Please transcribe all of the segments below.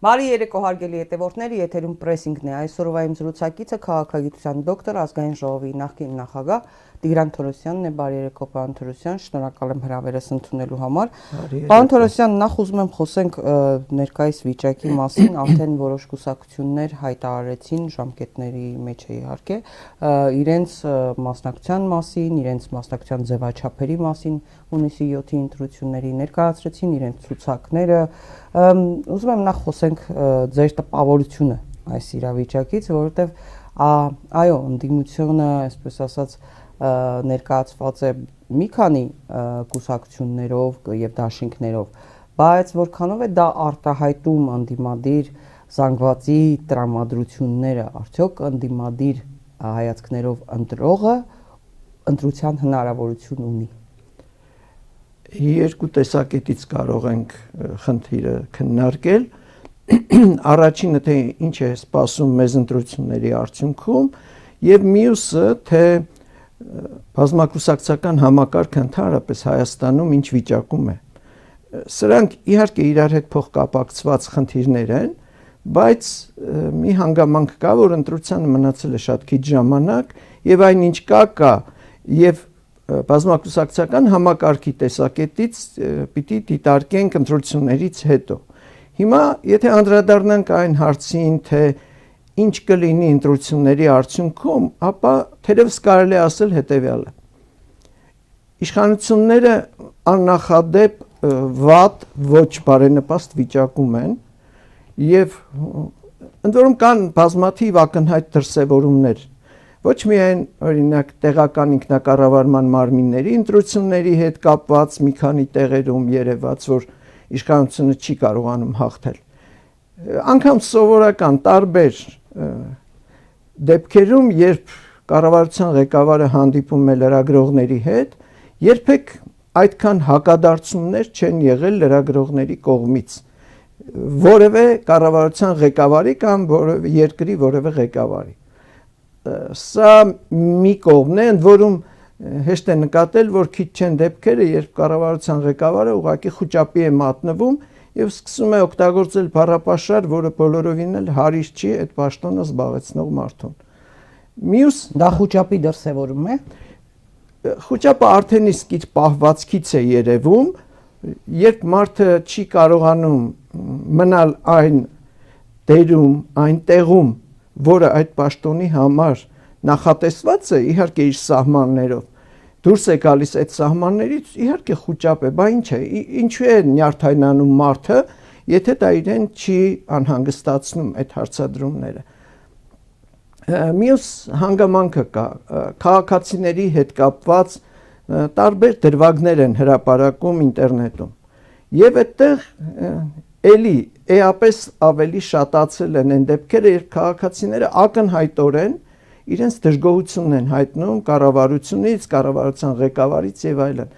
Բարի երեկո հարգելի հետևորդներ, եթերում պրեսինգն է։ Այսօրվա իմ զրուցակիցը քաղաքագիտության դոկտոր, ազգային ժողովի նախկին նախագահ Տիգրան Թորոսյանն է։ Բարի երեկո, պարոն Թորոսյան, շնորհակալ եմ հրավերս ընդունելու համար։ Պարոն Թորոսյան, նախ ուզում եմ խոսենք ներկայիս վիճակի մասին, արդեն որոշ կուսակցություններ հայտարարեցին ժամկետների մեջ է իհարկե, իրենց մասնակցության մասին, իրենց մասնակցության ձևաչափերի մասին հունիսի 7-ի ընտրությունների ներկայացրեցին իրենց ցուցակները։ Ուզում եմ նախ խոսենք ձեր տպավորությունը այս իրավիճակից, որովհետև այո, ընդդիմությունը, այսպես ասած, ներկայացված է մի քանի կուսակցություններով եւ դաշինքներով, բայց որքանով է դա արտահայտում ընդդիմադիր զանգվածի տրամադրությունները, արդյոք ընդդիմադիր հայացքներով ընտրողը ընտրության հնարավորություն ունի։ Երկու տեսակետից կարող ենք խնդիրը քննարկել։ Առաջինը թե ինչ է սպասում մեզ ընտրությունների արդյունքում, եւ մյուսը թե բազմակուսակցական համակարգը ընդհանրապես Հայաստանում ինչ վիճակում է։ Սրանք իհարկե իրար հետ փոխկապակցված խնդիրներ են, բայց մի հանգամանք կա, որ ընտրությանը մնացել է շատ քիչ ժամանակ եւ այնինչ կա եւ բազմակուսակցական համակարգի տեսակետից պիտի դիտարկենք ընտրություններից հետո։ Հիմա եթե անդրադառնանք այն հարցին, թե ինչ կլինի ընտրությունների արդյունքում, ապա թերևս կարելի է ասել հետեւյալը. իշխանությունները աննախադեպ վատ, ոչ բարենպաստ վիճակում են եւ ընդ որում կան բազմաթիվ ակնհայտ դրսևորումներ, ոչ միայն օրինակ տեղական ինքնակառավարման մարմինների ընտրությունների հետ կապված մի քանի տեղերում երևաց, որ իշխանությունը չի կարողանում հաղթել, անգամ սովորական տարբեր դեպքերում, երբ կառավարության ղեկավարը հանդիպում է լրագրողների հետ, երբեք այդքան հակադարձումներ չեն եղել լրագրողների կողմից որևէ կառավարության ղեկավարի կամ որևէ երկրի որևէ ղեկավարի։ Սա մի կողմն է, ընդ որում հեշտ է նկատել, որ քիչ չեն դեպքերը, երբ կառավարության ղեկավարը ուղղակի խուճապի է մատնվում եւ սկսում է օգտագործել բառապաշար, որը բոլորովին էլ հարիր չի այդ պաշտոնը զբաղեցնող մարդուն։ Մյուս դա խուճապի դրսևորում է։ Խուճապը արդեն իսկ իր պահվածքից է երևում, երբ մարդը չի կարողանում մնալ այն դերում, այն տեղում, որը այդ պաշտոնի համար նախատեսված է, իհարկե իր սահմաններով, դուրս է գալիս այդ սահմաններից, իհարկե խուճապ է, բա ինչ է, ինչու է նյարդայնանում մարդը, եթե դա իրեն չի անհանգստացնում այդ հարցադրումները։ Մյուս հանգամանքը կա, քաղաքացիների հետ կապված տարբեր դրվագներ են հրապարակում ինտերնետում եւ այդտեղ էլի էապես ավելի շատացել են այն դեպքերը, երբ քաղաքացիները ակնհայտորեն իրենց դժգոհությունն են հայտնում կառավարությունից, կառավարության ղեկավարից եւ այլն։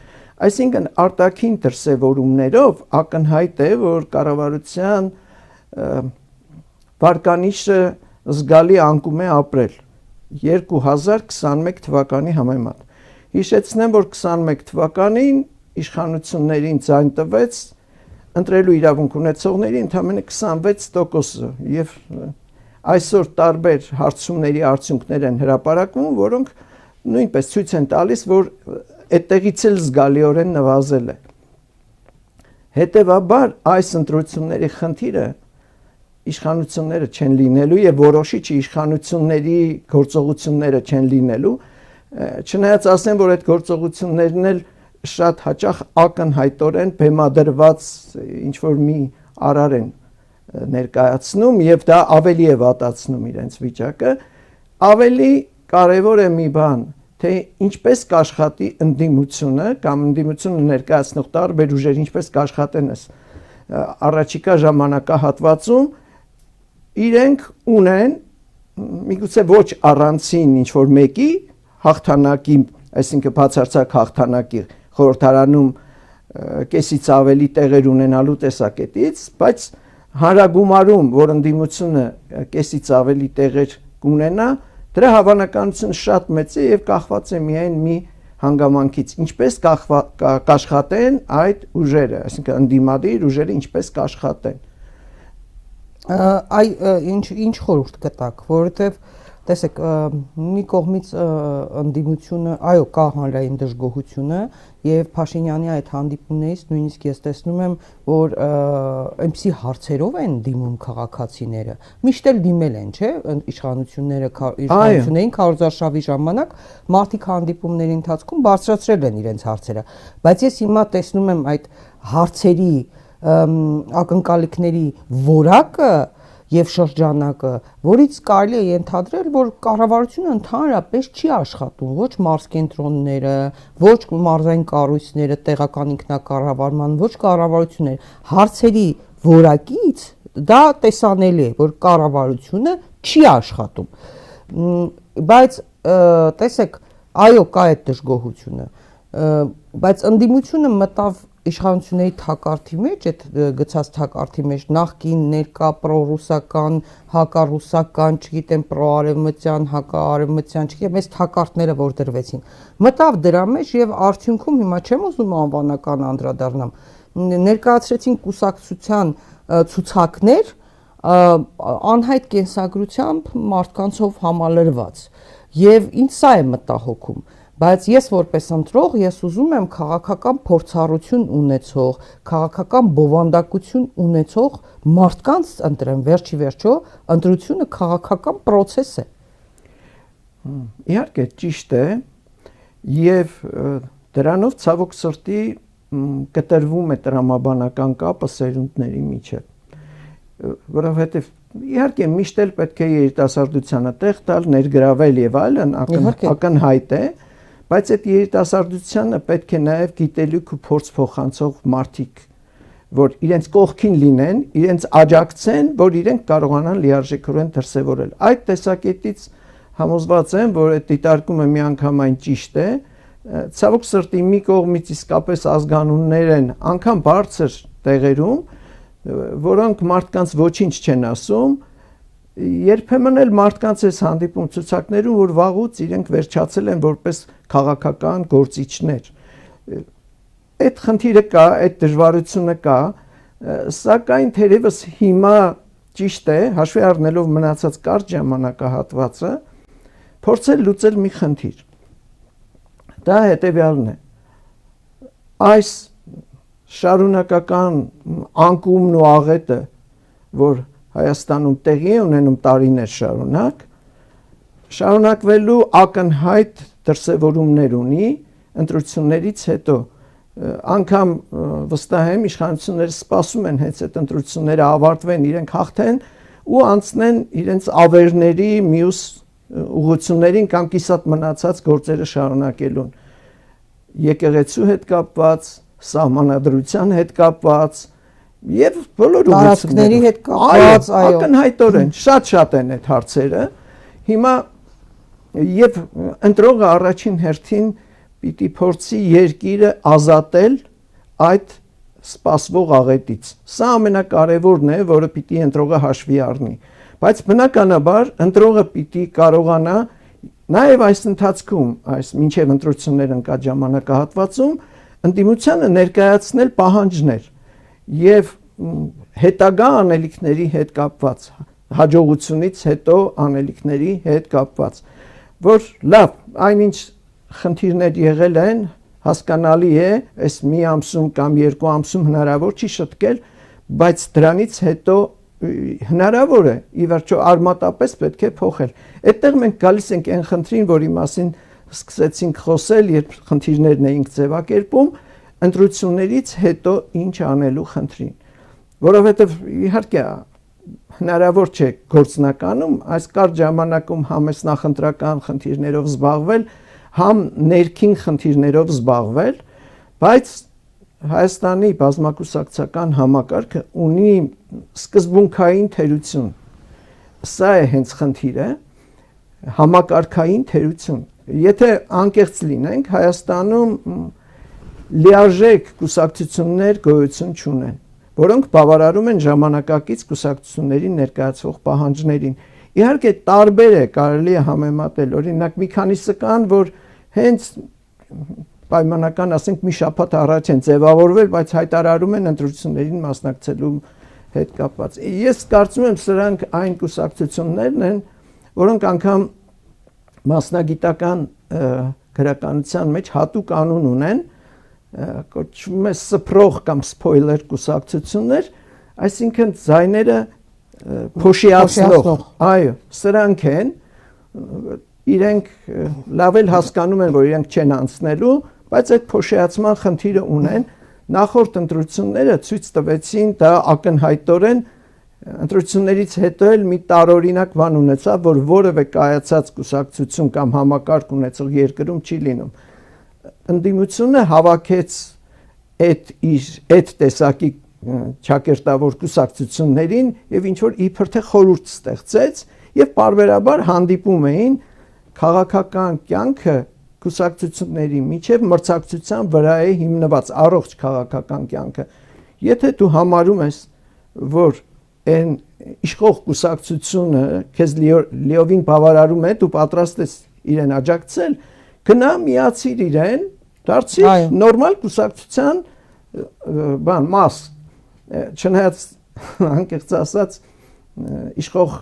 Այսինքն արտաքին դրսևորումներով ակնհայտ է, որ կառավարության վարկանիշը զգալի անկում է ապրել 2021 թվականի համեմատ։ Հիշեցնեմ, որ 21 թվականին իշխանություններին ձայն տվեց ընտրելու իրավունք ունեցողների ընդամենը 26% եւ այսօր տարբեր հարցումների արդյունքներ են հրապարակվում, որոնք նույնպես ցույց են տալիս, որ այդտեղից էլ զգալիորեն նվազել է։ Հետևաբար այս ընտրությունների խնդիրը իշխանությունները չեն լինելու եւ որոշիչ իշխանությունների գործողությունները չեն լինելու, չնայած ասեմ, որ այդ գործողություններն էլ շատ հաճախ ակնհայտորեն բեմադրված ինչ որ մի արար են ներկայացնում եւ դա ավելի է վատացնում իրենց վիճակը։ Ավելի կարեւոր է մի բան, թե ինչպես կաշխատի ընդդիմությունը կամ ընդդիմությունը ներկայացնող տարբեր ուժեր ինչպես կաշխատեն առաջիկա ժամանակահատվածում, իրենք ունեն միգուցե ոչ առանցին ինչ որ մեկի հաղթանակի, այսինքն բացարձակ հաղթանակի խորհրդարանում կեսից ավելի տեղեր ունենալու տեսակետից, բայց հանրագումարում, որ ընդդիմությունը կեսից ավելի տեղեր կունենա, դրա հավանականությունը շատ մեծ է եւ կախված է միայն մի հանգամանքից, ինչպես կաշխատեն այդ ուժերը, այսինքն ընդդիմադիր ուժերը ինչպես կաշխատեն։ Այ ինչ խորհուրդ կտաք, որովհետև տեսեք, մի կողմից ընդդիմությունը, այո, կա հանրային դժգոհությունը եւ Փաշինյանի այդ հանդիպումներից նույնիսկ ես տեսնում եմ, որ այնպիսի հարցերով են դիմում քաղաքացիները։ Միշտ էլ դիմել են, չէ՞, իշխանություններին քարոզարշավի ժամանակ մարդիկ հանդիպումների ընթացքում բարձրացրել են իրենց հարցերը, բայց ես հիմա տեսնում եմ այդ հարցերի ակնկալիքների որակը եւ շրջանակը, որից կարելի է ենթադրել, որ կառավարությունը ընդհանրապես չի աշխատում, ոչ մարզկենտրոնները, ոչ մարզային կառույցները, տեղական ինքնակառավարման, ոչ կառավարությունները, հարցերի որակից դա տեսանելի է, որ կառավարությունը չի աշխատում։ Բայց տեսեք, այո, կա այդ դժգոհությունը, բայց ընդդիմությունը մտավ իշխանությունների թակարդի մեջ, այդ գծած թակարդի մեջ նախկին ներկա պրոռուսական, հակառուսական, չգիտեմ, պրոարևմտյան, հակաարևմտյան, չգիտեմ, այս թակարդները որ դրվեցին։ Մտավ դրա մեջ եւ արդյունքում հիմա չեմ ուզում անվանական անդրադառնամ, ներկայացրեցին կուսակցության ցուցակներ անհայտ կենսագրությամբ մարդկանցով համալրված եւ ինձ սա է մտահոգում, բայց ես որպես ընտրող ես ուզում եմ քաղաքական փորձառություն ունեցող, քաղաքական բովանդակություն ունեցող մարդկանց ընտրեմ, վերջի վերջո ընտրությունը քաղաքական process է։ Իհարկե ճիշտ է եւ դրանով ցավոք սրտի կտրվում է տրամաբանական կապը սերունդների միջեւ, որովհետեւ իհարկե միշտ էլ պետք է երիտասարդությանը տեղ տալ, ներգրավել եւ այլն, ակնհայտ է, բայց այդ երիտասարդությանը պետք է նաեւ գիտելիք ու փորձ փոխանցող մարդիկ, որ իրենց կողքին լինեն, իրենց աջակցեն, որ իրենք կարողանան լիարժեքորեն դրսևորել։ Այդ տեսակետից համոզված եմ, որ այդ դիտարկումը միանգամայն ճիշտ է, ցավոք սրտի մի կողմից իսկապես ազգանուններ են անգամ բարձր տեղերում, որոնք մարդկանց ոչինչ չեն ասում, երբեմն էլ մարդկանց այս հանդիպում ցուցակներում, որ վաղուց իրենք վերջացել են որպես քաղաքական գործիչներ։ Այդ խնդիրը կա, այդ դժվարությունը կա, սակայն թերևս հիմա ճիշտ է, հաշվի առնելով մնացած կարճ ժամանակահատվածը, փորձել լուծել մի խնդիր։ Դա հետևյալն է։ Այս շարունակական անկումն ու աղետը, որ Հայաստանում տեղի է ունենում տարիներ շարունակվելու ակնհայտ դրսևորումներ ունի ընտրություններից հետո, անգամ վստահ եմ իշխանությունները սպասում են հենց այդ ընտրությունները ավարտվեն, իրենք հաղթեն ու անցնեն իրենց ավերների մյուս ուղղություններին կամ կիսատ մնացած գործերը շարունակելուն, եկեղեցու հետ կապված, սահմանադրության հետ կապված եւ բոլոր ուղղությունների հետ կապված, այո, ակնհայտորեն շատ են այդ հարցերը։ Հիմա եւ ընտրողը առաջին հերթին պիտի փորձի երկիրը ազատել այդ սպասվող աղետից։ Սա ամենակարևորն է, որը պիտի ընտրողը հաշվի առնի։ Բայց բնականաբար ընտրողը պիտի կարողանա նաեւ այս ընթացքում, այս մինչեւ ընտրություններ ընկած ժամանակահատվածում ընդդիմությանը ներկայացնել պահանջներ եւ հետագա անելիքների հետ կապված, հաջողությունից հետո անելիքների հետ կապված, որ լավ, այնինչ խնդիրներ եղել են, հասկանալի է, այս մի ամսում կամ երկու ամսում հնարավոր չի շտկել, բայց դրանից հետո հնարավոր է, ի վերջո արմատապես պետք է փոխել։ Այդտեղ մենք գալիս ենք այն խնդրին, որի մասին սկսեցինք խոսել, երբ խնդիրներն էինք ձևակերպում, ընտրություններից հետո ինչ անելու խնդրին, որովհետև իհարկե հնարավոր չէ գործնականում այս կարճ ժամանակում համ այս նախընտրական խնդիրներով զբաղվել, համ ներքին խնդիրներով զբաղվել, բայց Հայաստանի բազմակուսակցական համակարգը ունի սկզբունքային թերություն։ Սա է հենց խնդիրը, համակարգային թերություն։ Եթե անկեղծ լինենք, Հայաստանում լիարժեք կուսակցություններ գոյություն չունեն, որոնք բավարարում են ժամանակակից կուսակցություններին ներկայացվող պահանջներին։ Իհարկե տարբեր է, կարելի է համեմատել, օրինակ մի քանիսը կան, որ հենց պայմանական, ասենք մի շաբաթ առաջ են ձևավորվել, բայց հայտարարում են ընտրություններին մասնակցելու հետ կապված։ Ես կարծում եմ սրանք այն կուսակցություններն են, որոնք անգամ մասնագիտական գրականության մեջ հատուկ անուն ունեն, կոչվում է սփռող կամ սփոյլեր կուսակցություններ, այսինքն ձայները փոշիացնող։ Այո, սրանք են, իրենք լավ էլ հասկանում են, որ իրենք չեն անցնելու, բայց այդ փոշիացման խնդիրը ունեն։ Նախորդ ընտրությունները ցույց տվեցին դա ակնհայտորեն ընտրություններից հետո էլ մի տարօրինակ բան ունեցավ, որ որևէ կայացած կուսակցություն կամ համակարգ ունեցող երկրում չի լինում։ Ընդդիմությունը հավաքեց այդ տեսակի ճակերտավոր կուսակցություններին եւ ինչ որ իբր թե խորհուրդ ստեղծեց եւ պարբերաբար հանդիպում էին քաղաքական կյանքը կուսակցությունների միջև մրցակցության վրա է հիմնված առողջ քաղաքական կյանքը։ Եթե դու համարում ես, որ այն իշխող կուսակցությունը քեզ լիովին բավարարում է, դու պատրաստ ես իրեն աջակցել, գնա միացիր իրեն, դարձիր նորմալ կուսակցության մաս։ Չնայած անկեղծ ասած իշխող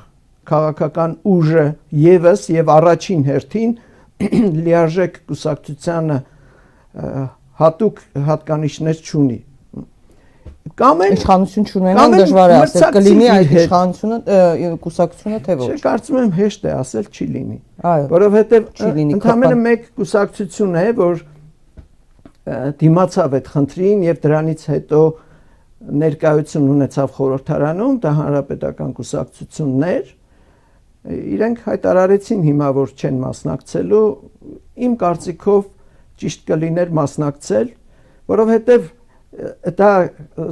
քաղաքական ուժը եւս եւ առաջին հերթին լիարժեք կուսակցությանը հատուկ հատկանիշներ չունի։ Կամ իշխանություն չունենան դժվար է ասել, կլինի այդ իշխանությունը կուսակցությունը թե ոչ։ Կարծում եմ հեշտ է ասել չի լինի։ Որովհետև ընդհանրապես մեկ կուսակցություն է, որ դիմացավ այդ խնդրին եւ դրանից հետո ներկայություն ունեցավ խորհրդարանում, դա հանրապետական կուսակցություններ, իրենք հայտարարեցին հիմա որ չեն մասնակցելու, իմ կարծիքով ճիշտ կլիներ մասնակցել, որովհետև դա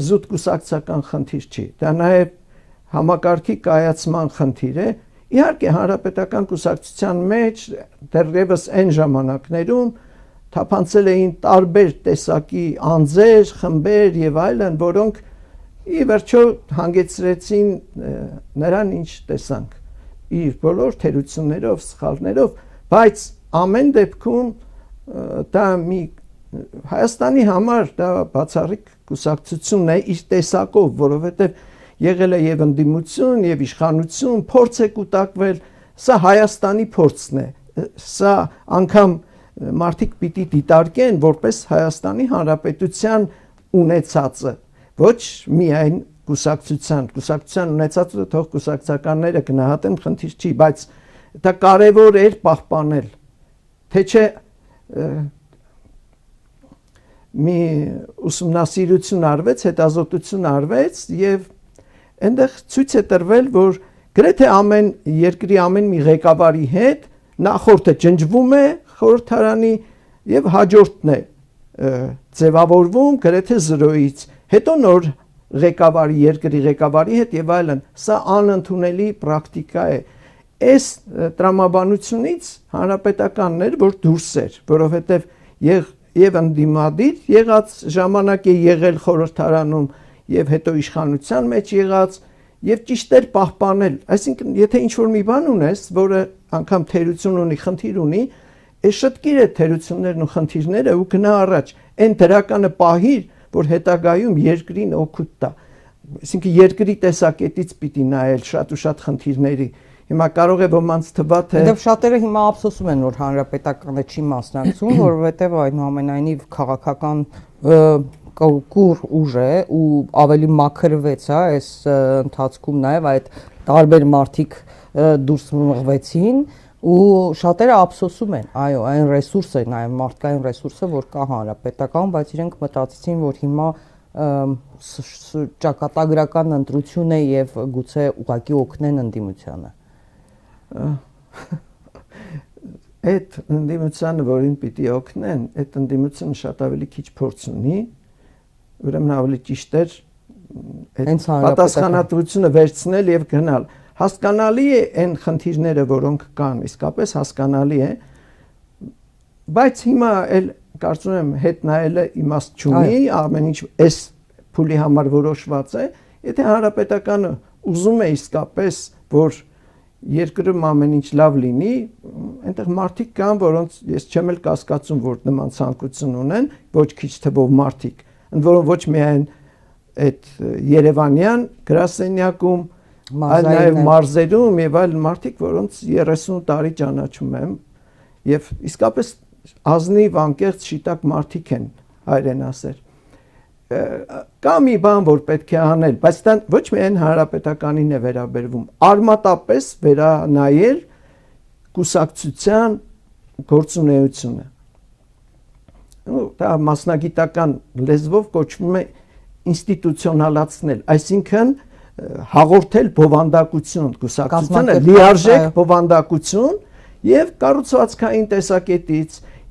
զուտ կուսակցական խնդիր չի, դա նաև համակարգի կայացման խնդիր է։ Իհարկե հանրապետական կուսակցության մեջ դեռևս այն ժամանակներում թափանցել էին տարբեր տեսակի անձեր, խմբեր եւ այլն, որոնք ի վերջո հանգեցրեցին նրան ինչ տեսանք իր բոլոր թերություններով, սխալներով, բայց ամեն դեպքում դա մի Հայաստանի համար դա բացառիկ կուսակցությունն է իր տեսակով, որովհետև եղել է եւ ընդդիմություն, եւ իշխանություն, փորձ է կուտակվել, սա Հայաստանի փորձն է, սա անգամ մարդիկ պիտի դիտարկեն որպես Հայաստանի Հանրապետության ունեցածը, ոչ միայն կուսակցության ունեցածը թող կուսակցականները գնահատեն, խնդիր չի, բայց դա կարևոր էր պահպանել, թե չէ մի ուսումնասիրություն արվեց, հետազոտություն արվեց եւ այնտեղ ցույց է տրվել, որ գրեթե ամեն երկրի ամեն մի ղեկավարի հետ նախորդը ջնջվում է խորհրդարանի եւ հաջորդն է ձևավորվում գրեթե 0-ից, հետո նոր ղեկավարի երկրի ղեկավարի հետ եւ այլն, սա անընդունելի պրակտիկա է։ Այս տրամաբանությունից հանրապետականն էր, որ դուրս էր, որովհետեւ եւ ընդդիմադիր եղած ժամանակ է եղել խորհրդարանում եւ հետո իշխանության մեջ եղած եւ ճիշտ էր պահպանել, այսինքն եթե ինչ որ մի բան ունես, որը անգամ թերություն ունի, խնդիր ունի, այս շտկիր է թերություններն ու խնդիրները ու գնա առաջ, այն դրականը պահիր, որ հետագայում երկրին օգուտ տա, այսինքն երկրի տեսակետից պիտի նայել շատ ու շատ խնդիրների։ Հիմա կարող է ոմանց թվա թե Դեռ շատերը հիմա ափսոսում են, որ հանրապետականը չի մասնակցում, որովհետև այնուամենայնիվ քաղաքական կուր ուժ է ու ավելի մաքրվեց, հա, այս ընթացքում նաև այդ տարբեր մարդիկ դուրս մղվեցին ու շատերը ափսոսում են, այո, այն ռեսուրսը, նաև մարդկային ռեսուրսը, որ կա հանրապետական, բայց իրենք մտածեցին, որ հիմա ճակատագրական ընտրություն է եւ գուցե ուղղակի օգնեն ընդդիմությանը։ Այդ ընդդիմությանը, որին պիտի օգնեն, այդ ընդդիմությունը շատ ավելի քիչ փորձ ունի, ուրեմն ավելի ճիշտ էր այդ պատասխանատվությունը վերցնել եւ գնալ։ Հասկանալի է այն խնդիրները, որոնք կան, իսկապես հասկանալի է, բայց հիմա էլ կարծում եմ հետ նայելը իմաստ չունի, ամեն ինչ այս փուլի համար որոշված է, եթե հանրապետականը ուզում է իսկապես, որ երկրում ամեն ինչ լավ լինի, այնտեղ մարդիկ կան, որոնց ես չեմ էլ կասկածում, որ նման ցանկություն ունեն, ոչ քիչ թվով մարդիկ, ընդ որում ոչ միայն այդ Երևանյան գրասենյակում, այլ նաև մարզերում եւ այլ մարդիկ, որոնց 30 տարի ճանաչում եմ եւ իսկապես ազնիվ անկեղծ շիտակ մարդիկ են հայրեն ասել։ Կա մի բան, որ պետք է անել, բայց դա ոչ միայն հանրապետականին է վերաբերվում, արմատապես վերանայել կուսակցության գործունեությունը։ Դա մասնագիտական լեզվով կոչվում է ինստիտուցիոնալացնել, այսինքն հաղորդել բովանդակություն կուսակցությանը, լիարժեք բովանդակություն եւ կառուցվածքային տեսակետից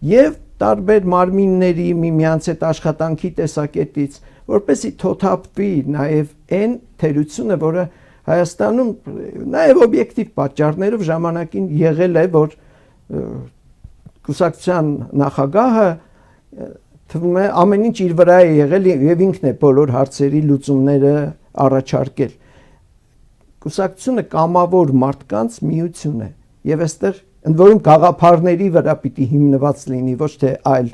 եւ տարբեր մարմինների միմյանց հետ աշխատանքի տեսակետից, որպեսզի թոթափվի նաև այն թերությունը, որը Հայաստանում նաև օբյեկտիվ պատճառներով ժամանակին եղել է, որ կուսակցության նախագահը թվում է ամեն ինչ իր վրա է եղել եւ ինքն է բոլոր հարցերի լուծումները առաջարկել։ Կուսակցությունը կամավոր մարդկանց միություն է եւ այստեղ ընդ որում գաղափարների վրա պիտի հիմնված լինի, ոչ թե այլ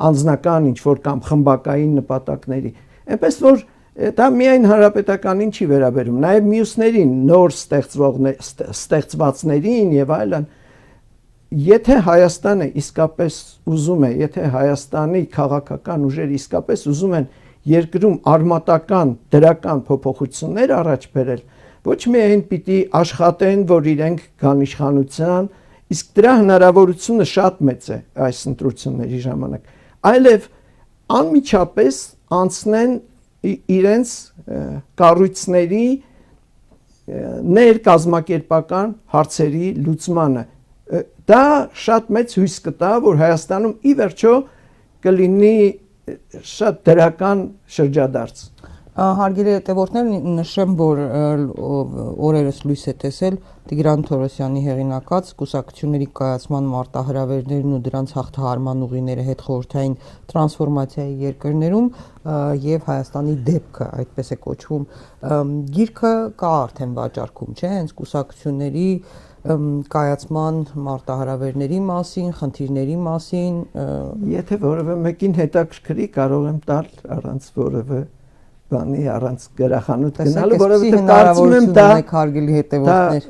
անձնական ինչ-որ կամ խմբակային նպատակների։ Այնպես որ դա միայն հանրապետականին չի վերաբերում, նաև մյուսներին, նոր ստեղծվածներին եւ այլն։ Եթե Հայաստանը իսկապես ուզում է, եթե Հայաստանի քաղաքական ուժերը իսկապես ուզում են երկրում արմատական դրական փոփոխություններ առաջ բերել, ոչ միայն պիտի աշխատեն, որ իրենք գան իշխանության, իսկ դրա հնարավորությունը շատ մեծ է այս ընտրությունների ժամանակ, այլև անմիջապես անցնեն իրենց կառույցների ներկազմակերպական հարցերի լուծմանը։ Դա շատ մեծ հույս կտա, որ Հայաստանում ի վերջո կլինի շատ դրական շրջադարձ։ Հարգելի հետևորդներ, նշեմ, որ օրերս լույս է տեսել Տիգրան Թորոսյանի հեղինակած կուսակցությունների կայացման մարտահրավերներն ու դրանց հաղթահարման ուղիները հետխորհրդային տրանսֆորմացիայի երկրներում եւ Հայաստանի դեպքը, այդպես է կոչվում։ Գիրքը կա արդեն վաճառքում, չէ՞, հենց կուսակցությունների կայացման մարտահրավերների մասին, խնդիրների մասին։ Եթե որևէ մեկին հետաքրքրի, կարող եմ տալ առանց որևէ բանի, առանց գրախանութ գնալու, որովհետև կարծում եմ դա հարգելի հետևորդներ,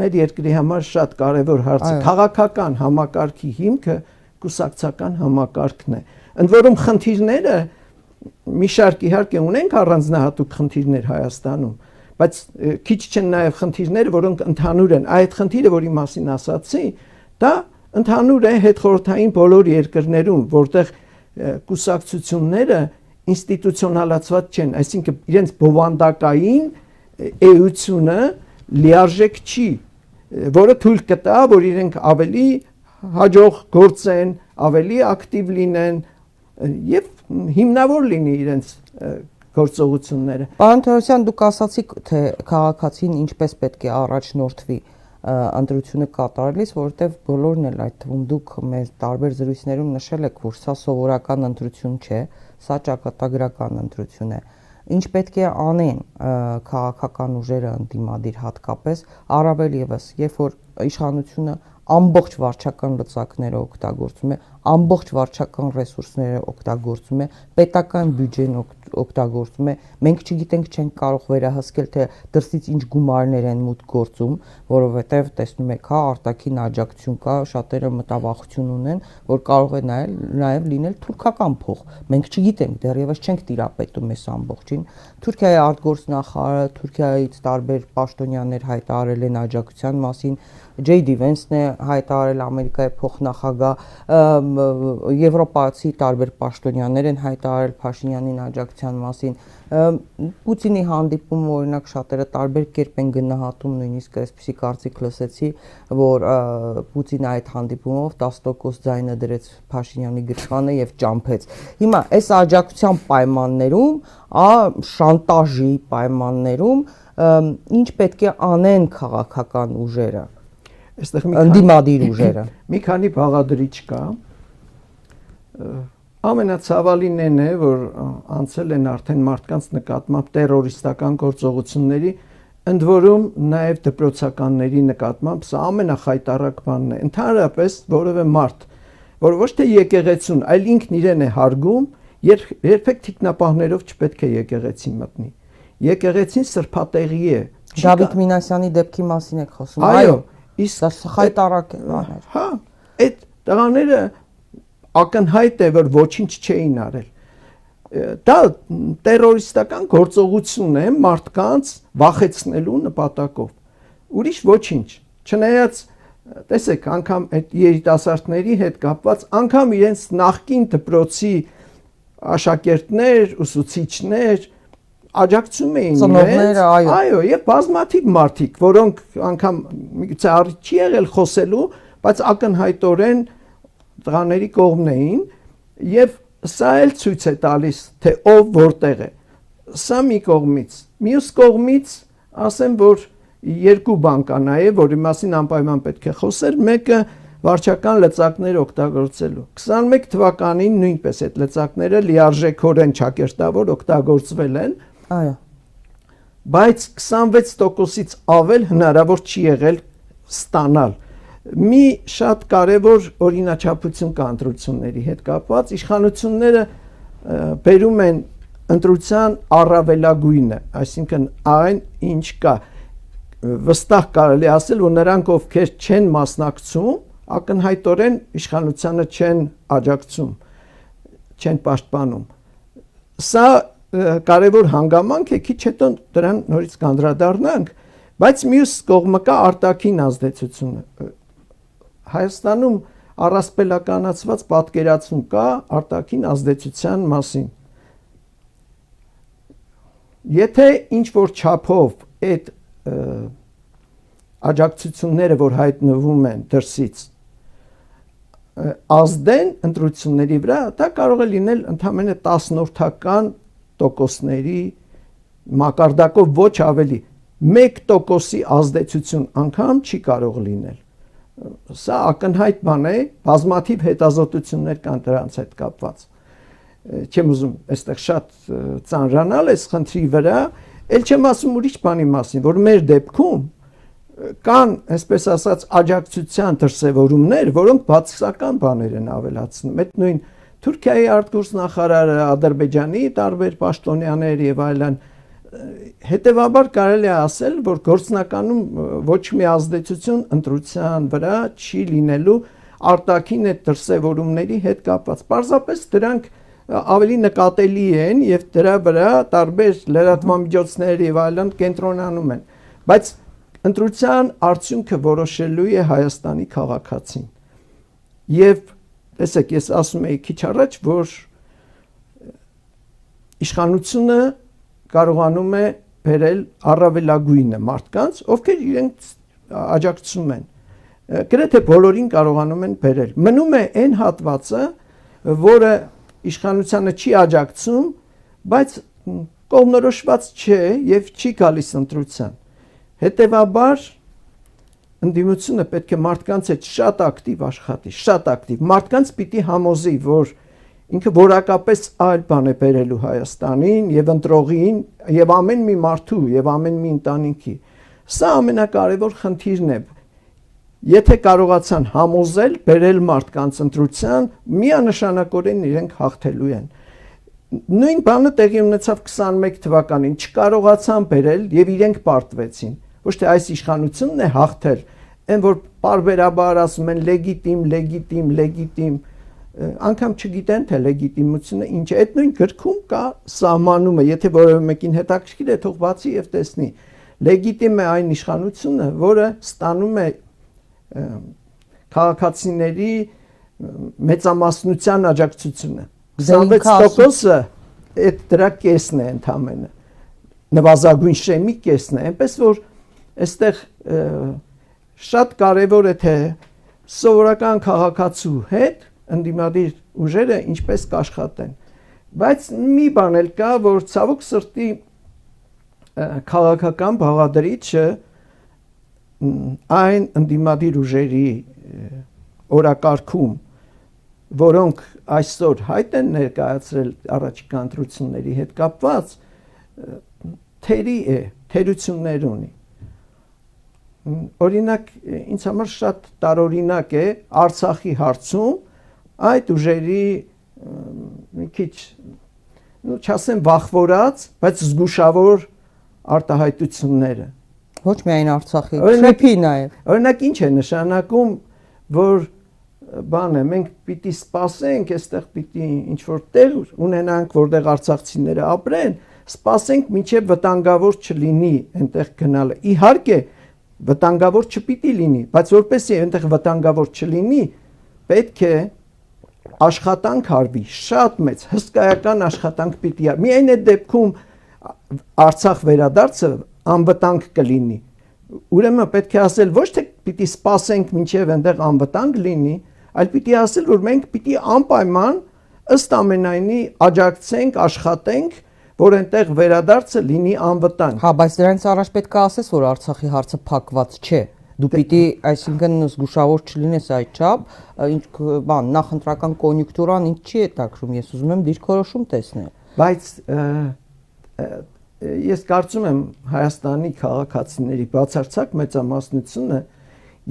մեր երկրի համար շատ կարևոր հարց է։ Քաղաքական համակարգի հիմքը կուսակցական համակարգն է։ Ընդ որում խնդիրները մի շարք իհարկե ունենք առանձնահատուկ խնդիրներ Հայաստանում, բայց քիչ չեն նաև խնդիրները, որոնք ընդհանուր են։ Այդ խնդիրը, որի մասին ասացի, դա ընդհանուր է հետխորհրդային բոլոր երկրներում, որտեղ կուսակցությունները ինստիտուցիոնալացված չեն, այսինքն իրենց բովանդակային էությունը լիարժեք չի, որը թույլ կտա, որ իրենք ավելի հաջող գործեն, ավելի ակտիվ լինեն եւ հիմնավոր լինի իրենց գործողությունները։ Պարոն Թորոսյան, դուք ասացիք, թե քաղաքացին ինչպես պետք է առաջնորդվի ընտրությունը կատարելիս, որովհետև բոլորն էլ այդ թվում դուք մեր տարբեր զրույցներում նշել եք, որ սա սովորական ընտրություն չէ, սա ճակատագրական ընտրություն է։ Ինչ պետք է անեն քաղաքական ուժերը ընդդիմադիր հատկապես, առավել եւս, երբ որ իշխանությունը ամբողջ վարչական լծակները օգտագործում է, ամբողջ վարչական ռեսուրսները օգտագործում է, պետական բյուջեն օգտագործում է, մենք չգիտենք, չենք կարող վերահսկել, թե դրսից ինչ գումարներ են մուտք գործում, որովհետև տեսնում եք, հա, արտաքին աջակցություն կա, շատերը մտավախություն ունեն, որ կարող է նաև լինել թուրքական փող։ Մենք չգիտենք, դեռևս չենք տիրապետում այս ամբողջին։ Թուրքիայի արտգործնախարարը, Թուրքիայից տարբեր պաշտոնյաներ հայտարարել են աջակցության մասին, J.D. Vance-ն է հայտարարել Ամերիկայի փոխնախագահ, եվրոպացի տարբեր պաշտոնյաներ են հայտարարել Փաշինյանին աջակցության մասին։ Պուտինի հանդիպումը, օրինակ, շատերը տարբեր կերպ են գնահատում, նույնիսկ այսպիսի կարծիք լսեցի, որ Պուտինը այդ հանդիպումով 10% ձայնը դրեց Փաշինյանի գրպանը եւ ճամփեց։ Հիմա այս աջակցության պայմաններում, շանտաժի պայմաններում ինչ պետք է անեն քաղաքական ուժերը, ընդդիմադիր ուժերը։ Մի քանի բաղադրիչ կա։ Ամենացավալին այն է, որ անցել են արդեն մարդկանց նկատմամբ տերորիստական գործողությունների, ընդ որում նաև դպրոցականների նկատմամբ, սա ամենախայտառակ բանն է։ Ընդհանրապես որևէ մարդ, որ ոչ թե եկեղեցուն, այլ ինքն իրեն է հարգում Երբեք թիկնապահներով չպետք է եկեղեցի մտնի։ Եկեղեցին սրբատեղի է։ Դավիթ Մինասյանի դեպքի մասին եք խոսում։ Այո, իսկ դա խայտարակ է բաներ։ Հա, այդ տղաները ակնհայտ է, որ ոչինչ չէին արել։ Դա տերորիստական գործողություն է մարդկանց վախեցնելու նպատակով։ Ուրիշ ոչինչ։ Չնայած տեսեք, անգամ այդ երիտասարդների հետ կապված, անգամ իրենց նախկին դպրոցի աշակերտներ, ուսուցիչներ աջակցում էին ծնողները, այո, եւ բազմաթիվ մարդիկ, որոնք անգամ միգուցե առիթ չի եղել խոսելու, բայց ակնհայտորեն տղաների կողմն էին եւ սա էլ ցույց է տալիս, թե ով որտեղ է։ Սա մի կողմից, մյուս կողմից ասեմ, որ երկու բան կա նաեւ, որի մասին անպայման պետք է խոսել, մեկը վարչական լծակներ օգտագործելու։ 21 թվականին նույնպես այդ լծակները լիարժեքորեն ճակերտավոր օգտագործվել են։ Այո։ Բայց 26%-ից ավել հնարավոր չի եղել ստանալ։ Մի շատ կարևոր օրինաչափություն կա ընտրությունների հետ կապված, իշխանությունները բերում են ընտրության առավելագույնը, այսինքն այն ինչ կա։ Վստահ կարելի ասել, որ նրանք ովքեր չեն մասնակցում, ակնհայտորեն իշխանությանը չեն աջակցում, չեն պաշտպանում։ Սա կարևոր հանգամանք է, քիչ հետո դրան նորից կանդրադառնանք, բայց մյուս կողմը կա արտաքին ազդեցությունը։ Հայաստանում առասպելականացված պատկերացում կա արտաքին ազդեցության մասին։ Եթե ինչ որ չափով այդ աջակցությունները, որ հայտնվում են դրսից, ազդեն ընտրությունների վրա, դա կարող է լինել ընդամենը 10%-ների մակարդակով, ոչ ավելի։ 1%-ի ազդեցություն անգամ չի կարող լինել։ Սա ակնհայտ բան է, բազմաթիվ հետազոտություններ կան դրանց հետ կապված։ Չեմ ուզում այստեղ շատ ծանրանալ այս խնդրի վրա, ել չեմ ասում ուրիշ բանի մասին, որ մեր դեպքում կան, այսպես ասած, աջակցության դրսևորումներ, որոնք բացասական բաներ են ավելացնում։ Այդ նույն Թուրքիայի արտգործնախարարը, Ադրբեջանի տարբեր պաշտոնյաներ եւ այլն, հետեւաբար կարելի է ասել, որ գործնականում ոչ մի ազդեցություն ընտրության վրա չի լինելու արտաքին այդ դրսևորումների հետ կապված։ Պարզապես դրանք ավելի նկատելի են եւ դրա վրա տարբեր լրատվամիջոցներ եւ այլն կենտրոնանում են։ Բայց ընտրության արդյունքը որոշելու է Հայաստանի քաղաքացին։ Եվ տեսեք, ես ասում եի քիչ առաջ, որ իշխանությունը կարողանում է բերել առավելագույնը մարդկանց, ովքեր իրենց աջակցում են։ Գրեթե բոլորին կարողանում են բերել։ Մնում է այն հատվածը, որը իշխանությանը չի աջակցում, բայց կողմնորոշված չէ եւ չի գալիս ընտրության։ Հետևաբար ընդդիմությունը պետք է մարդկանց հետ շատ ակտիվ աշխատի, շատ ակտիվ։ Մարդկանց պիտի համոզի, որ ինքը որակապես այլ բան է բերելու Հայաստանին եւ ընտրողին եւ ամեն մի մարդու եւ ամեն մի ընտանիքի։ Սա ամենակարևոր խնդիրն է։ Եթե կարողացան համոզել, բերել մարդկանց ընտրության, միանշանակորեն իրենք հաղթելու են։ Նույն բանը տեղի ունեցավ 21 թվականին, չկարողացան բերել եւ իրենք պարտվեցին։ Ոչ թե այս իշխանությունն է հաղթել, այն որ բարբերաբար ասում են լեգիտիմ, անգամ չգիտեն թե լեգիտիմությունը ինչ է։ Այդ նույն գրքում կա սահմանումը, եթե որևէ մեկին հետաքրքիր է, թող բացի եւ տեսնի։ Լեգիտիմ է այն իշխանությունը, որը ստանում է քաղաքացիների մեծամասնության աջակցությունը։ 26%-ը այդ դրա կեսն է ընդամենը, նվազագույն շեմի կեսն է, այնպես որ այստեղ շատ կարևոր է թե սովորական քաղաքացու հետ ընդդիմադիր ուժերը ինչպես կաշխատեն։ Բայց մի բան էլ կա, որ ցավոք սրտի քաղաքական բաղադրիչը այն ընդդիմադիր ուժերի օրակարգում, որոնք այսօր հայտ են ներկայացրել առաջիկա ընտրությունների հետ կապված, թերություններ ունի։ Օրինակ, ինձ համար շատ տարօրինակ է Արցախի հարցում այդ ուժերի մի քիչ չասեմ վախվորած, բայց զգուշավոր արտահայտությունները։ Ոչ միայն Արցախի, Քրեփի նաև։ Օրինակ ինչ է նշանակում, որ բան է, մենք պիտի սպասենք, այստեղ պիտի ինչ որ տեղ ունենանք, որտեղ արցախցիները ապրեն, սպասենք մինչև վտանգավոր չլինի այնտեղ գնալը։ Իհարկե, վտանգավոր չպիտի լինի, բայց որպեսզի այնտեղ վտանգավոր չլինի, պետք է աշխատանք արվի, շատ մեծ հսկայական աշխատանք պիտի արվի։ Միայն այդ դեպքում Արցախ վերադարձը անվտանգ կլինի։ Ուրեմն պետք է ասել ոչ թե պիտի սպասենք մինչև այնտեղ անվտանգ լինի, այլ պիտի ասել, որ մենք պիտի անպայման ըստ ամենայնի աջակցենք, աշխատենք, որ այնտեղ վերադարձը լինի անվտանգ։ Հա, բայց դրանից առաջ պետք է ասես, որ Արցախի հարցը փակված չէ։ Դու պիտի, այսինքն զգուշավոր չլինես այդչափ, ինչ բան, նախընտրական կոնյունկտուրան ինչ չի հետաքրում, ես ուզում եմ դիրքորոշում տեսնել։ Բայց ես կարծում եմ Հայաստանի քաղաքացիների բացարձակ մեծամասնությունը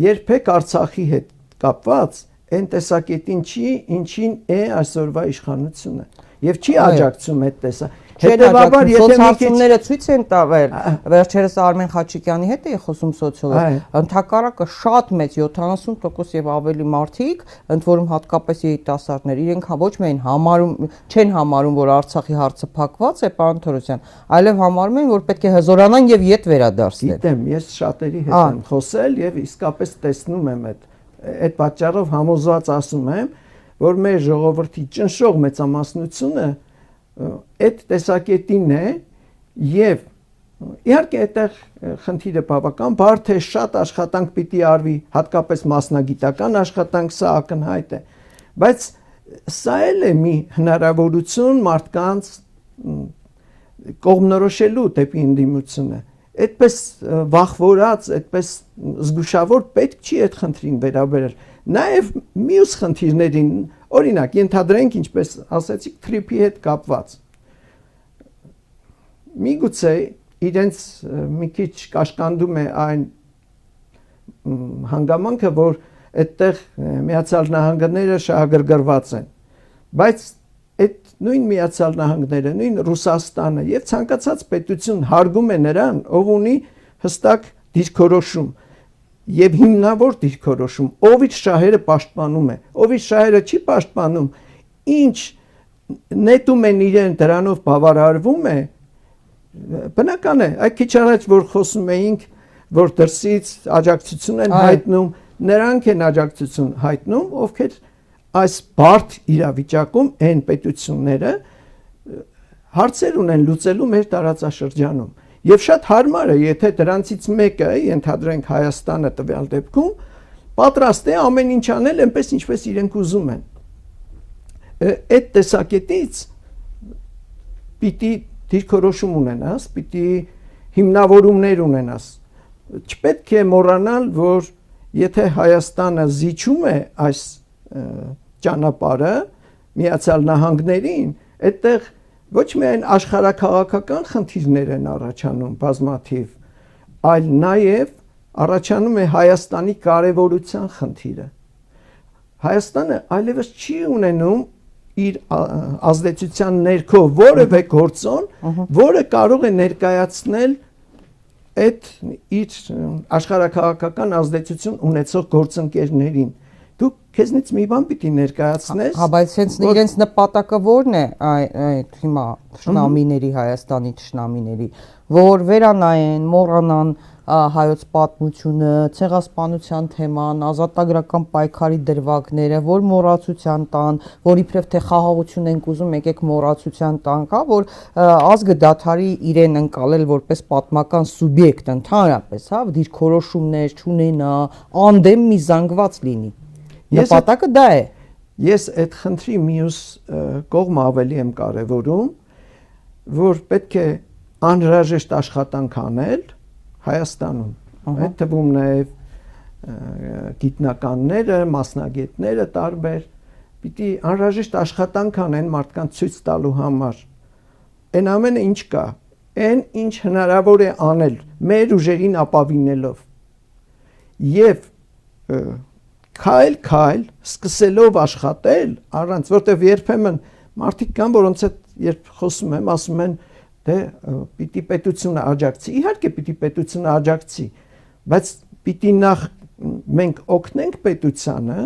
երբեք Արցախի հետ կապված այն տեսակետին չի, ինչին է այսօրվա իշխանությունը եւ չի աջակցում այդ տեսակ։ Հետևաբար եթե հարցումները ցույց են տվել, վերջերս Արմեն Խաչիկյանի հետ էի խոսում սոցիոլոգ, ընդհակառակը շատ մեծ 70% եւ ավելի մարդիկ, ընդ որում հատկապես երիտասարդներ, իրենք ոչ միայն չեն համարում, որ Արցախի հարցը փակված է, պարոն Թորոսյան, այլև համարում են, որ պետք է հզորանան եւ ետ վերադարձնել։ Գիտեմ, ես շատերի հետ եմ խոսել եւ իսկապես տեսնում եմ այդ պատճառով համոզված ասում եմ, որ մեր ժողովրդի ճնշող մեծամասնությունը այդ տեսակետին է եւ իհարկե այդտեղ խնդիրը բավական բարդ է, շատ աշխատանք պիտի արվի, հատկապես մասնագիտական աշխատանք, սա ակնհայտ է, բայց սա էլ է մի հնարավորություն մարդկանց կողմնորոշելու դեպի ընդդիմությունը։ Այդպես վախվորած, այդպես զգուշավոր պետք չի այդ խնդրին վերաբերել։ Նաև մյուս խնդիրներին, օրինակ, ենթադրենք, ինչպես ասացիք, թրիփի հետ կապված։ Միգուցե իրենց մի քիչ կաշկանդում է այն հանգամանքը, որ այդտեղ Միացյալ Նահանգները շահագրգռված են։ Բայց այդ նույն Միացյալ Նահանգները, նույն Ռուսաստանը եւ ցանկացած պետություն հարգում է նրան, ով ունի հստակ դիրքորոշում եւ հիմնավոր դիրքորոշում, ով իր շահերը պաշտպանում է, ով իր շահերը չի պաշտպանում, ինչ նետում են իրեն դրանով բավարարվում է, բնական է, այդ քիչ առաջ որ խոսում էինք, որ դրսից աջակցություն են հայտնում, նրանք են աջակցություն հայտնում, ովքեր այս բարդ իրավիճակում այն պետությունները հարցեր ունեն լուծելու մեր տարածաշրջանում եւ շատ հարմար է, եթե դրանցից մեկը, ենթադրենք Հայաստանը տվյալ դեպքում, պատրաստ է ամեն ինչ անել այնպես ինչպես իրենք ուզում են։ Այդ տեսակետից պիտի դիրքորոշում ունենաս, պիտի հիմնավորումներ ունենաս։ Չպետք է մոռանալ, որ եթե Հայաստանը զիջում է այս ճանապարհը Միացյալ Նահանգներին, այդտեղ ոչ միայն աշխարհաքաղաքական խնդիրներ են առաջանում բազմաթիվ, այլ նաև առաջանում է Հայաստանի կարևորության խնդիրը։ Հայաստանը այլևս չի ունենում իր ազդեցության ներքո որևէ գործոն, որը կարող է ներկայացնել այդ իր աշխարհաքաղաքական ազդեցություն ունեցող գործընկերներին։ Դու քեզնից մի բան պիտի ներկայացնես։ Հա, բայց հենց իրենց նպատակը ո՞րն է այդ հիմա թշնամիների, Հայաստանի թշնամիների, որ վերանայեն, մոռանան հայոց պատմությունը, ցեղասպանության թեման, ազատագրական պայքարի դրվագները, որ մոռացության տան, որ իբրև թե խաղաղություն ենք ուզում, եկեք մոռացության տանք, հա, որ ազգը դադարի իրեն ընկալել որպես պատմական սուբյեկտ ընդհանրապես, հա, դիրքորոշումներ չունենա, անդեմ մի զանգված լինի։ Նպատակը դա է։ Ես այդ խնդրի մյուս կողմը ավելի եմ կարևորում, որ պետք է անհրաժեշտ աշխատանք անել Հայաստանում։ Այդ թվում նաև գիտնականները, մասնագետները տարբեր պիտի անհրաժեշտ աշխատանք անեն մարդկանց ցույց տալու համար։ Այն ամենը ինչ կա, այն ինչ հնարավոր է անել մեր ուժերին ապավինելով։ Եվ քայլ սկսելով աշխատել առանց, որտեվ երբեմն մարդիկ կան, որոնց հետ երբ խոսում եմ, ասում են, դե պիտի պետությունը աջակցի, իհարկե պիտի պետությունը աջակցի, բայց պիտի նախ մենք օգնենք պետությանը,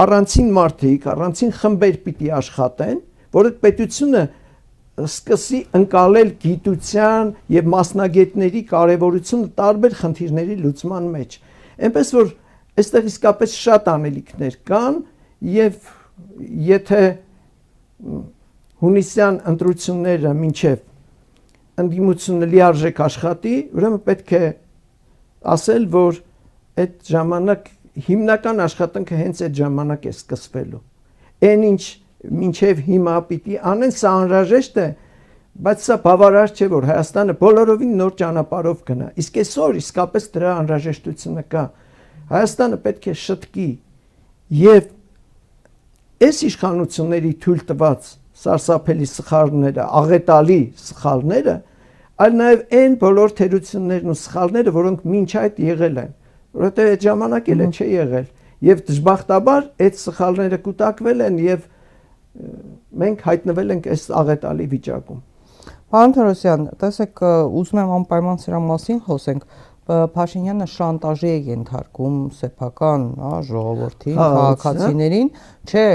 առանցին մարդիկ, առանցին խմբեր պիտի աշխատեն, որ այդ պետությունը սկսի ընկալել գիտության եւ մասնագետների կարեւորությունը տարբեր խնդիրների լուծման մեջ։ Այնպես որ այստեղ իսկապես շատ անելիքներ կան եւ եթե հունիսյան ընտրությունները մինչեւ ընդդիմությունը լիարժեք աշխատի, ուրեմն պետք է ասել, որ այդ ժամանակ հիմնական աշխատանքը հենց այդ ժամանակ է սկսվելու։ Այն ինչ մինչև հիմա պիտի անեն, սա անհրաժեշտ է, բայց սա բավարար չէ, որ Հայաստանը բոլորովին նոր ճանապարհով գնա։ Իսկ այսօր իսկապես դրա անհրաժեշտությունը կա։ Հայաստանը պետք է շտկի եւ այս իշխանությունների թույլ տված սարսափելի սխալները, աղետալի սխալները, այլ նաեւ այն բոլոր թերություններն ու սխալները, որոնք մինչ այդ եղել են, որովհետեւ այդ ժամանակ էլ չէ եղել եւ դժբախտաբար այդ սխալները կուտակվել են եւ մենք հայտնվել ենք այս աղետալի վիճակում։ Պարոն Թորոսյան, տեսեք, ուզում եմ անպայման սրա մասին խոսենք։ Փաշինյանը շանտաժի է ենթարկում սեփական, ժողովրդին, քաղաքացիներին, չէ,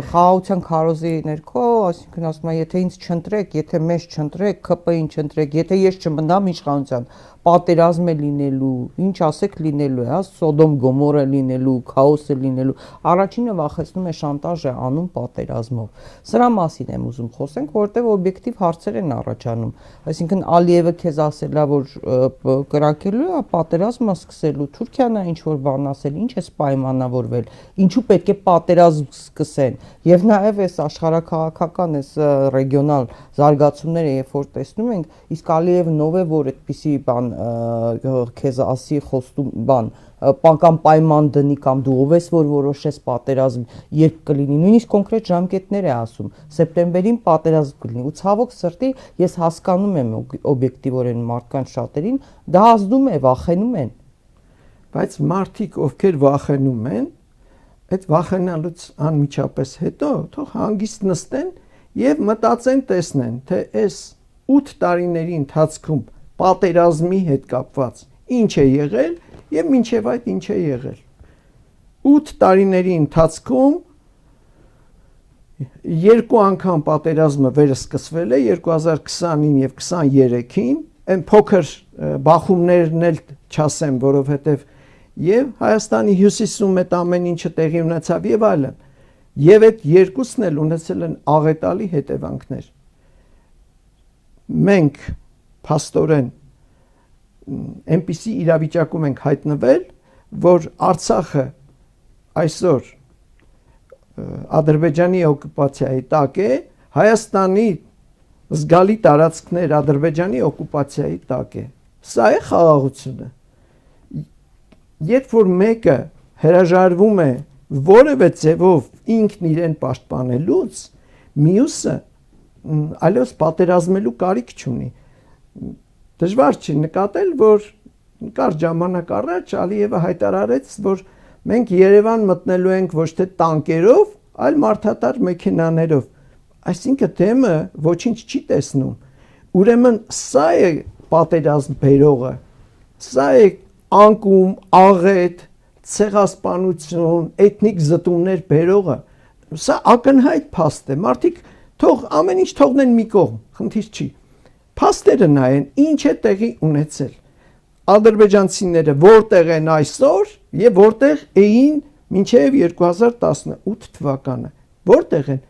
խաղաղության քարոզի ներքո, այսինքն ասում է, եթե ինձ չընտրեք, եթե մեզ չընտրեք, ԿՊ-ին չընտրեք, եթե ես չմնամ իշխանության, պատերազմ է լինելու, ինչ ասեք լինելու է, Սոդոմ Գոմոր է լինելու, քաոս է լինելու, առաջինը վախեցնում է շանտաժ է անում պատերազմով։ Սրա մասին եմ ուզում խոսենք, որովհետև օբյեկտիվ հարցեր են առաջանում, այսինքն Ալիևը քեզ ասել է, որ կրակելու է պատերազմը սկսելու, Թուրքիան է ինչ որ բան ասել, ինչ է պայմանավորվել, ինչու պետք է պատերազմ սկսեն, եւ նաեւ այս աշխարհակաղակական, այս ռեգիոնալ զարգացումները, երբ որ տեսնում ենք, իսկ Ալիևն ով է, որ այդպիսի բան քեզ ասի խոստում բան կամ պայման դնի կամ դու ով ես որ որոշես պատերազմ երբ կլինի, նույնիսկ կոնկրետ ժամկետներ է ասում, սեպտեմբերին պատերազմ կլինի ու ցավոք սրտի ես հասկանում եմ օբյեկտիվորեն մարդկանց շատերին դա ազդում է, վախենում են, բայց մարդիկ ովքեր վախենում են, այդ վախենալուց անմիջապես հետո թող հանգիստ նստեն եւ մտածեն, տեսնեն, թե այս 8 տարիների ընթացքում պատերազմի հետ կապված ինչ է եղել եւ մինչեւ այդ ինչ է եղել 8 տարիների ընթացքում երկու անգամ պատերազմը վերսկսվել է 2020-ին եւ 23-ին այն փոքր բախումներն էլ չասեմ որովհետեւ եւ Հայաստանի հյուսիսում այդ ամեն ինչը տեղի ունեցավ եւ այլն եւ այդ երկուսն էլ ունեցել են աղետալի հետևանքներ մենք փաստորեն այնպիսի իրավիճակում ենք հայտնվել, որ Արցախը այսօր Ադրբեջանի օկուպացիայի տակ է, Հայաստանի զգալի տարածքներ Ադրբեջանի օկուպացիայի տակ է։ Սա է խաղաղությունը։ Երբ որ մեկը հրաժարվում է որևէ ձևով ինքն իրեն պաշտպանելուց, մյուսը այլևս պատերազմելու կարիք չունի։ Դժվար չի նկատել, որ կար ժամանակ առաջ Ալիևը հայտարարեց, որ մենք Երևան մտնելու ենք ոչ թե տանկերով, այլ մարդատար մեքենաներով։ Այսինքն դեմը ոչինչ չի տեսնում։ Ուրեմն սա է պատերազմ բերողը։ Սա է անկում, աղետ, ցեղասպանություն, էթնիկ զտումներ բերողը։ Սա ակնհայտ փաստ է։ Մարդիկ թող ամեն ինչ թողնեն մի կողմ, խնդիր չի։ Փաստերը նայեն ինչ է տեղի ունեցել։ Ադրբեջանցիները որտեղ են այսօր եւ որտեղ էին մինչեւ 2018 թվականը։ Որտեղ են։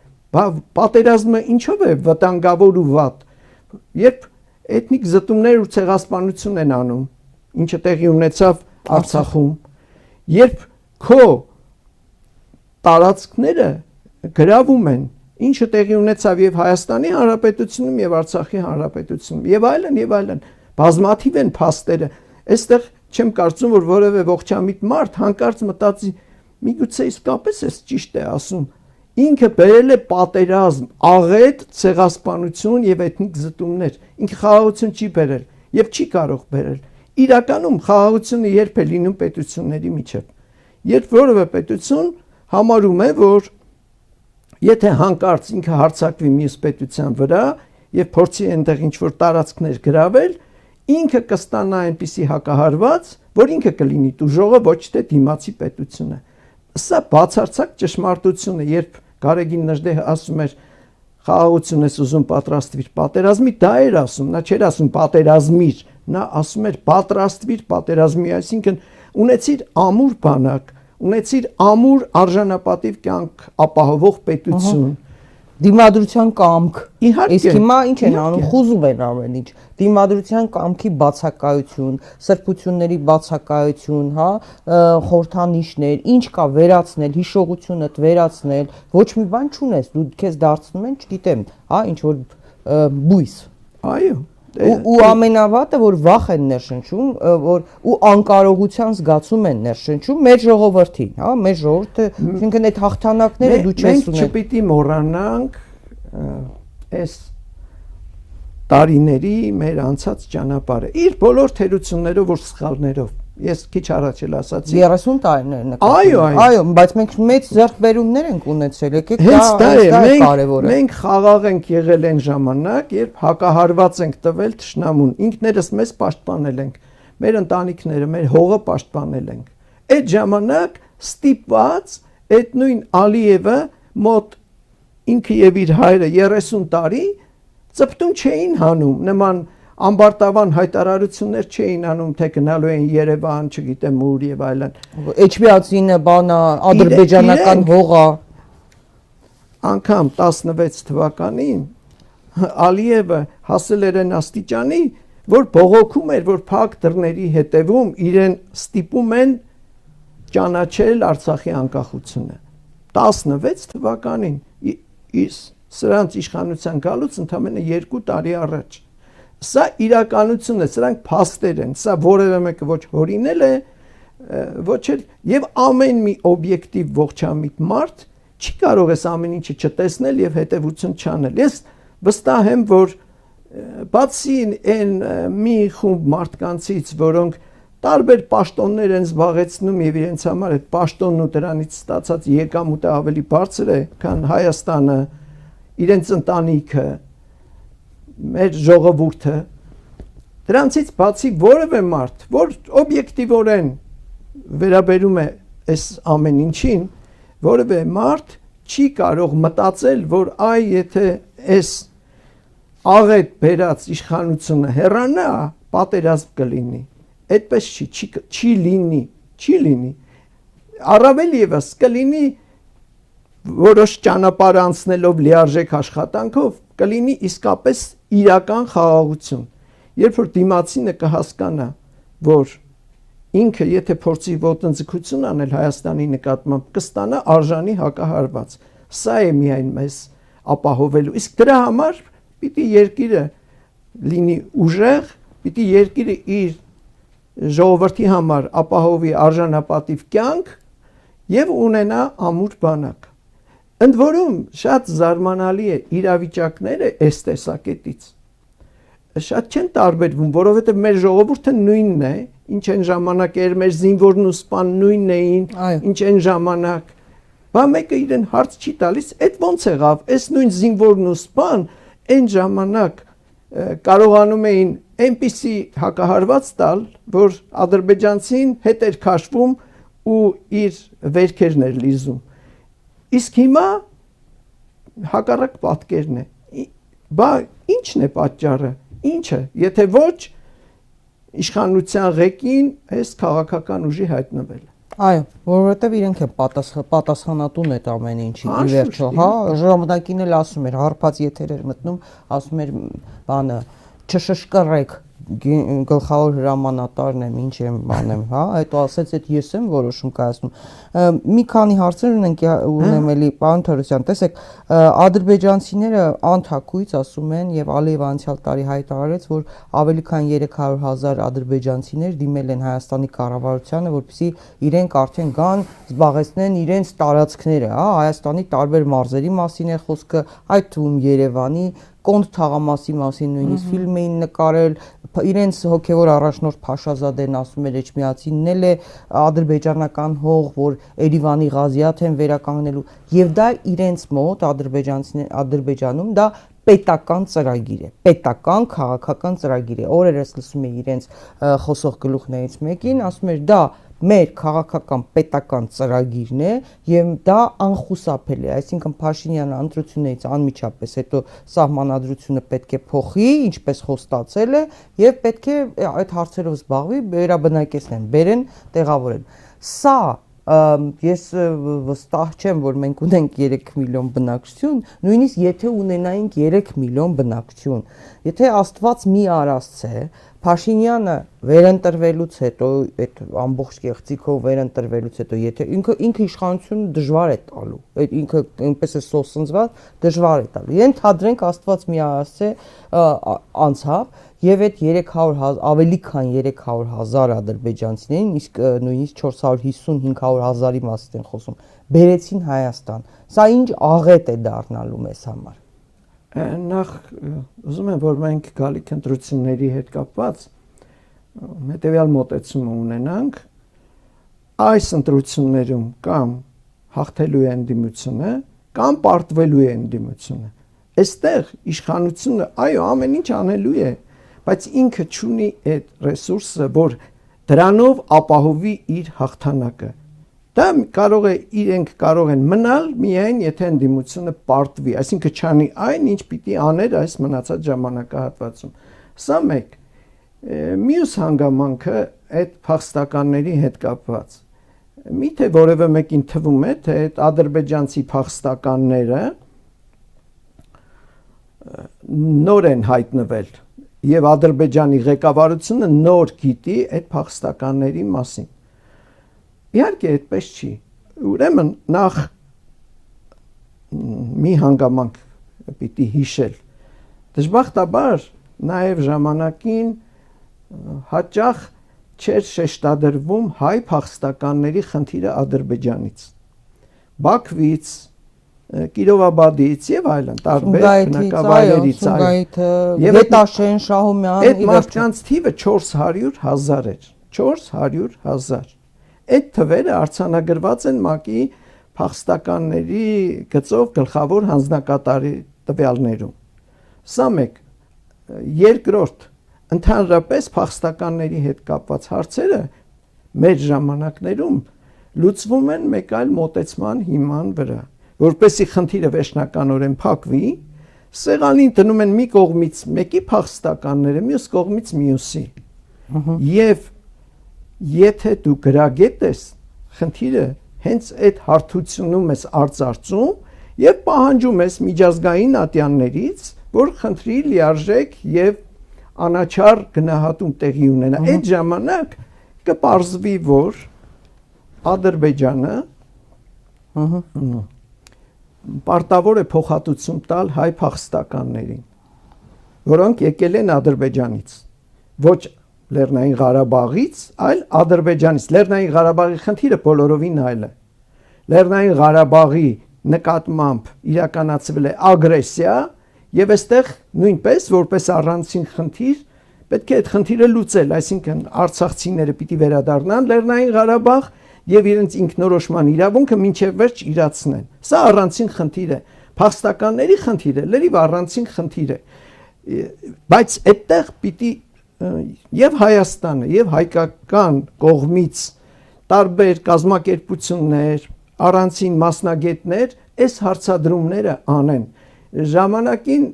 Պատերազմը ինչով է վտանգավոր ու վատ։ Երբ էթնիկ զտումներ ու ցեղասպանություն են անում, ինչը տեղի ունեցավ Արցախում, երբ քո տարածքները գրավում են, ինչը տեղի ունեցավ եւ Հայաստանի Հանրապետությունում եւ Արցախի Հանրապետությունում եւ այլն, բազմաթիվ են փաստերը։ Այստեղ չեմ կարծում, որ որևէ ողջամիտ մարդ հանկարծ մտածի, միգուցե իսկապես էս ճիշտ է ասում։ Ինքը բերել է պատերազմ, աղետ, ցեղասպանություն եւ էթնիկ զտումներ։ Ինքը խաղաղություն չի բերել եւ չի կարող բերել։ Իրականում խաղաղությունը երբ է լինում պետությունների միջև։ երբ որևէ պետություն համարում է, որ եթե հանկարծ ինքը հարձակվի մյուս պետության վրա եւ փորձի այնտեղ ինչ-որ տարածքներ գրավել, ինքը կստանա այնպիսի հակահարված, որ ինքը կլինի տուժողը, ոչ թե դիմացի պետությունը։ Սա բացարձակ ճշմարտություն է, երբ Գարեգին Նժդեհը ասում էր խաղաղություն ես ուզում պատրաստվիր պատերազմի, դա էր ասում, նա չէր ասում պատերազմիր, նա ասում էր պատրաստվիր պատերազմի, այսինքն ունեցիր ամուր բանակ, ունեցիր ամուր արժանապատիվ կյանք ապահովող պետություն։ Դիմադրության կամք։ Իհարկե։ Իսկ հիմա ինչ են անում, իհարկե։ խուզում են ամեն ինչ։ Դիմադրության կամքի բացակայություն, սրբությունների բացակայություն, հա, խորհրդանիշներ, ինչ կա վերացնել, հիշողությունդ վերացնել, ոչ մի բան չունես, դու քեզ դարձնում են, չգիտեմ, հա, ինչ որ բույս։ Այո։ Ու ամենավատը, որ վախ են ներշնչում, որ ու անկարողության զգացում են ներշնչում մեր ժողովրդին, հա, մեր ժողովուրդը, այսինքն այդ հաղթանակները դու չես ունեն։ Մենք չպիտի մոռանանք այս տարիների մեր անցած ճանապարհը, իր բոլոր թերություններով, որ սխալներով։ Ես քիչ առաջ էլ ասացի 30 տարիներ Այո, այո, բայց մենք մեծ ձեռքբերումներ ենք ունեցել, եկեք դա է կարևորը։ Մենք խաղաղ ենք եղել այն ժամանակ, երբ հակահարված ենք տվել թշնամուն, ինքներս մեզ պաշտպանել ենք, մեր ընտանիքները, մեր հողը պաշտպանել ենք։ Այդ ժամանակ ստիպված այդ նույն Ալիևը մոտ ինքը եւ իր հայրը 30 տարի ծպտուն չէին հանում, նման ամբարտավան հայտարարություններ չէին անում, թե գնալու են Երևան, չգիտեմ ուր եւ այլն։ Էջմիածինը բանա, ադրբեջանական հողա։ Անկամ 16 թվականին Ալիևը հասել էր այն աստիճանի, որ բողոքում էր, որ փակ դռների հետևում իրեն ստիպում են ճանաչել Արցախի անկախությունը։ 16 թվականին սրանց իշխանության գալուց ընդամենը 2 տարի առաջ։ Սա իրականություն է, սրանք փաստեր են, սա որևէ մեկը ոչ հորինել է, ոչ էլ եւ ամեն մի օբյեկտիվ ողջամիտ մարդ չի կարող է ամեն ինչը չտեսնել եւ հետեւություն չանել։ Ես վստահ եմ, որ բացի այն մի խումբ մարդկանցից, որոնք տարբեր պաշտոններ են զբաղեցնում եւ իրենց համար այդ պաշտոնն ու դրանից ստացած եկամուտը ավելի բարձր է, քան Հայաստանը, իրենց ընտանիքը, մեր ժողովուրդը, դրանցից բացի որևէ մարդ, որ օբյեկտիվորեն վերաբերում է այս ամեն ինչին, որևէ մարդ չի կարող մտածել, որ այ եթե այս աղետ բերած իշխանությունը հեռանա, պատերազմ կլինի։ Այդպես չի լինի։ Առավել եւս կլինի որոշ ճանապարհ անցնելով լիարժեք աշխատանքով կլինի իսկապես իրական խաղաղություն, երբ որ դիմացինը կհասկանա, որ ինքը եթե փորձի ոտնձգություն անել Հայաստանի նկատմամբ, կստանա արժանի հակահարված։ Սա է միայն մեզ ապահովելու։ Իսկ դրա համար պիտի երկիրը լինի ուժեղ, պիտի երկիրը իր ժողովրդի համար ապահովի արժանապատիվ կյանք եւ ունենա ամուր բանակ։ Ընդ որում շատ զարմանալի է իրավիճակները այս տեսակետից շատ չեն տարբերվում, որովհետև մեր ժողովուրդը նույնն է, ինչ այն ժամանակ էր մեր զինվորն ու սպան նույնն էին, ինչ այն ժամանակ։ Բա մեկը իրեն հարց չի տալիս, այդ ոնց եղավ, այս նույն զինվորն ու սպան այն ժամանակ կարողանում էին այնպիսի հակահարված տալ, որ ադրբեջանցին հետ էր քաշվում ու իր վերքերն էր լիզում։ Իսկ հիմա հակառակ պատկերն է։ Բա ի՞նչն է պատճառը։ Ինչը, եթե ոչ իշխանության ղեկին այս քաղաքական ուժի հայտնվելը։ Այո, որովհետև իրենք են պատասխանատուն այդ ամեն ինչի ի վերջո, հա, ժամանակին էլ ասում էր, հարբած եթեր էր մտնում, ասում էր բանը, չշշկռեք, գլխավոր հրամանատարն եմ, ինչ եմ բանեմ, հա, հետո ասեց, այդ ես եմ որոշում կայացնում։ Մի քանի հարցեր ունեմ էլի, պարոն Թորոսյան, տեսեք, ադրբեջանցիները անթակույց ասում են եւ Ալիևը անցյալ տարի հայտարարեց, որ ավելի քան 300,000 ադրբեջանցիներ դիմել են Հայաստանի կառավարությանը, որպեսզի իրենք արդեն գան զբաղեցնեն իրենց տարածքները, հա, Հայաստանի տարբեր մարզերի մասին է խոսքը, այդ թվում Երևանի, Կոնդ թաղամասի մասին նույնիսկ ֆիլմ էին նկարել, իրենց հոգևոր առաջնորդ Փաշազադեն ասում էր Էջմիածինն էլ է ադրբեջանական հող, որ Երևանի Ղազիաթ են վերականգնելու եւ դա իրենց մոտ Ադրբեջանում դա պետական ծրագիր է, պետական քաղաքական ծրագիր է։ Օրերս լսում եմ իրենց խոսող գլուխներից մեկին, ասում էր դա մեր քաղաքական պետական ծրագիրն է եւ դա անխուսափելի է, այսինքն Փաշինյանը ընտրություններից անմիջապես հետո սահմանադրությունը պետք է փոխի, ինչպես խոստացել է եւ պետք է այդ հարցերով զբաղվի, վերաբնակեցնեն, բերեն, տեղավորեն։ Սա ես վստահ չեմ, որ մենք ունենք 3 միլիոն բնակչություն, նույնիսկ եթե ունենայինք 3 միլիոն բնակչություն, եթե Աստված մի արածցե, Փաշինյանը վերընտրվելուց հետո, այդ ամբողջ կեղծիքով վերընտրվելուց հետո, եթե ինքը իշխանությունը դժվար է տալու, այդ ինքը այնպես է սոսնձված, դժվար է տալու։ Ենթադրենք Աստված մի արածցե անցավ եւ այդ 300 ավելի քան 300,000 ադրբեջանցիներին, իսկ նույնիսկ 450-500 հազարի մասին են խոսում, բերեցին Հայաստան։ Սա ինչ աղետ է դառնալու մեզ համար։ Նախ ուզում եմ, որ մենք գալիք ընտրությունների հետ կապված հետևյալ մոտեցումը ունենանք, այս ընտրություններում կամ հաղթելու է ընդդիմությունը, կամ պարտվելու է ընդդիմությունը։ Այստեղ իշխանությունը, այո, ամեն ինչ անելու է, բայց ինքը չունի այդ ռեսուրսը, որ դրանով ապահովի իր հաղթանակը։ Դա կարող է իրենք կարող են մնալ միայն եթե ընդդիմությունը պարտվի, այսինքն չանի այն, ինչ պիտի աներ այս մնացած ժամանակահատվածում։ Սա մեկ։ Մյուս հանգամանքը այդ փախստականների հետ կապված։ Միթե որևէ մեկին թվում է, թե այդ ադրբեջանցի փախստականները նոր են հայտնվել եւ Ադրբեջանի ղեկավարությունը նոր գիտի այդ փախստականների մասին։ Իհարկե այդպես չի։ Ուրեմն նախ մի հանգամանք պիտի հիշել։ Դժբախտաբար նաև ժամանակին հաճախ չէր շեշտադրվում հայ փախստականների խնդիրը Ադրբեջանից, Բաքվից, Կիրովաբադից եւ այլն, տարբեր բնակավայրերից, Գետաշեն, Շահումյան, այդ մարդկանց թիվը 400,000 էր, 400,000։ Այդ թվերը արձանագրված են ՄԱԿ-ի փախստականների գծով գլխավոր հանձնակատարի տվյալներում։ Սա մեկ։ Երկրորդ, ընդհանրապես փախստականների հետ կապված հարցերը մեր ժամանակներում լուծվում են մեկ այլ մոտեցման հիման վրա, որպեսզի խնդիրը վերջնականորեն փակվի, սեղանին դնում են մի կողմից մեկի փախստականները, մյուս կողմից մյուսի։ Եվ եթե դու գրագետ ես, խնդիրը հենց այդ հարթությունում ես արծարծում եւ պահանջում ես միջազգային ատյաններից, որ խնդրի լիարժեք եւ անաչառ գնահատում տեղի ունենա։ Այդ ժամանակ կպարզվի, որ Ադրբեջանը պարտավոր է փոխհատուցում տալ հայ փախստականներին, որոնք եկել են Ադրբեջանից, ոչ Լեռնային Ղարաբաղից, այլ Ադրբեջանից։ Լեռնային Ղարաբաղի խնդիրը բոլորովին այլ է։ Լեռնային Ղարաբաղի նկատմամբ իրականացվել է ագրեսիա եւ այստեղ նույնպես որպես առանցին խնդիր պետք է այդ խնդիրը լուծել, այսինքն արցախցիները պիտի վերադառնան Լեռնային Ղարաբաղ եւ իրենց ինքնորոշման իրավունքը մինչեւ վերջ իրացնեն։ Սա առանցին խնդիր է։ Փախստականների խնդիրը լրիվ առանցին խնդիր է։ Բայց այդտեղ պիտի եւ Հայաստանը եւ հայկական կողմից տարբեր կազմակերպություններ, առանցին մասնագետներ այս հարցադրումները անեն։ Ժամանակին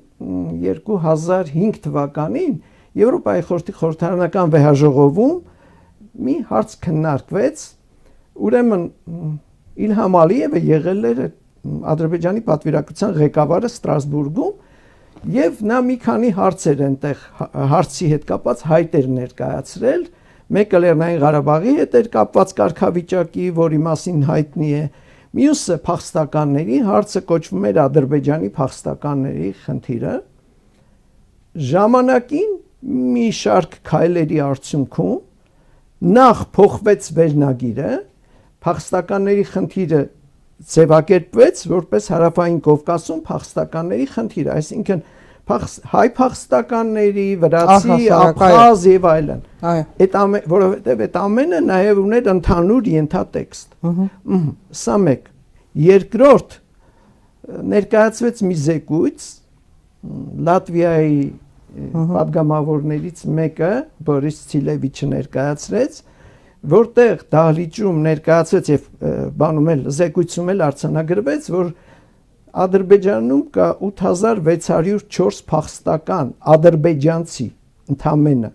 2005 թվականին Եվրոպայի խորհրդի խորհրդարանական վեհաժողովում մի հարց քննարկվեց, ուրեմն Իլհամ Ալիևը եղել էր Ադրբեջանի պատվիրակության ղեկավարը Ստրասբուրգում եւ նա մի քանի հարցեր այնտեղ հարցի հետ կապված հայտեր ներկայացրել, մեկը Լեռնային Ղարաբաղի հետ էր կապված կարգավիճակի, որի մասին հայտնի է, մյուսը փախստականների հարցը կոչվում էր Ադրբեջանի փախստականների խնդիրը։ Ժամանակին մի շարք քայլերի արդյունքում նախ փոխվեց վերնագիրը, փախստականների խնդիրը ձևակերպվեց որպես Հարավային Կովկասում փախստականների խնդիրը, այսինքն հայ փախստականների, վրացի, աբխազ եւ այլն։ Այո։ Որովհետեւ այդ ամենը նաեւ ուներ ընդհանուր ենթատեքստ։ Սա մեկ։ Երկրորդ ներկայացվեց մի զեկույց Լատվիայի պատգամավորներից մեկը Բորիս Ցիլևիչը ներկայացրեց, որտեղ դահլիճում ներկայացվեց եւ բանում էլ զեկույցում էլ արձանագրվեց, որ Ադրբեջանում կա 8604 փախստական ադրբեջանցի ընդամենը։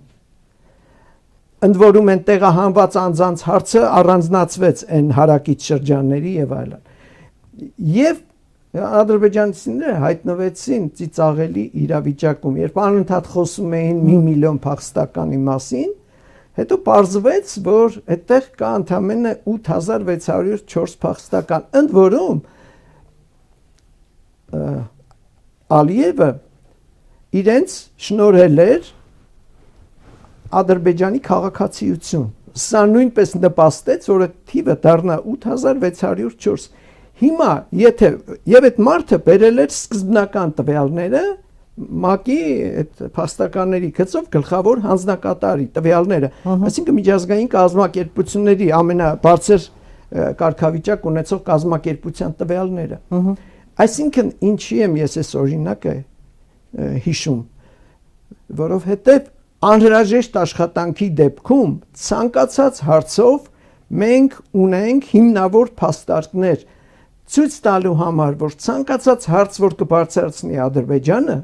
Ընդ որում են տեղահանված անձանց հարցը առանձնացվեց այն հարակից շրջանների եւ այլն։ Եվ ադրբեջանցիները հայտնվեցին ծիծաղելի իրավիճակում, երբ անընդհատ խոսում էին 1 միլիոն փախստականի մասին, հետո պարզվեց, որ այդտեղ կա ընդամենը 8604 փախստական, ընդ որում Ալիևը իրենց շնորհել էր Ադրբեջանի քաղաքացիություն։ Սա նույնպես նպաստեց, որ թիվը դառնա 8604։ Հիմա եթե եւ այդ մարդը բերել էր սկզբնական տվյալները ՄԱԿ-ի այդ փաստականների գծով գլխավոր հանձնակատարի տվյալները, այսինքն միջազգային կազմակերպությունների ամենաբարձր կարգավիճակ ունեցող կազմակերպության տվյալները։ Այսինքն ինչի եմ ես այս օրինակը հիշում, որովհետև անհրաժեշտ աշխատանքի դեպքում ցանկացած հարցով մենք ունենք հիմնավոր փաստարկներ ցույց տալու համար, որ ցանկացած հարց, որ կբարձրացնի Ադրբեջանը,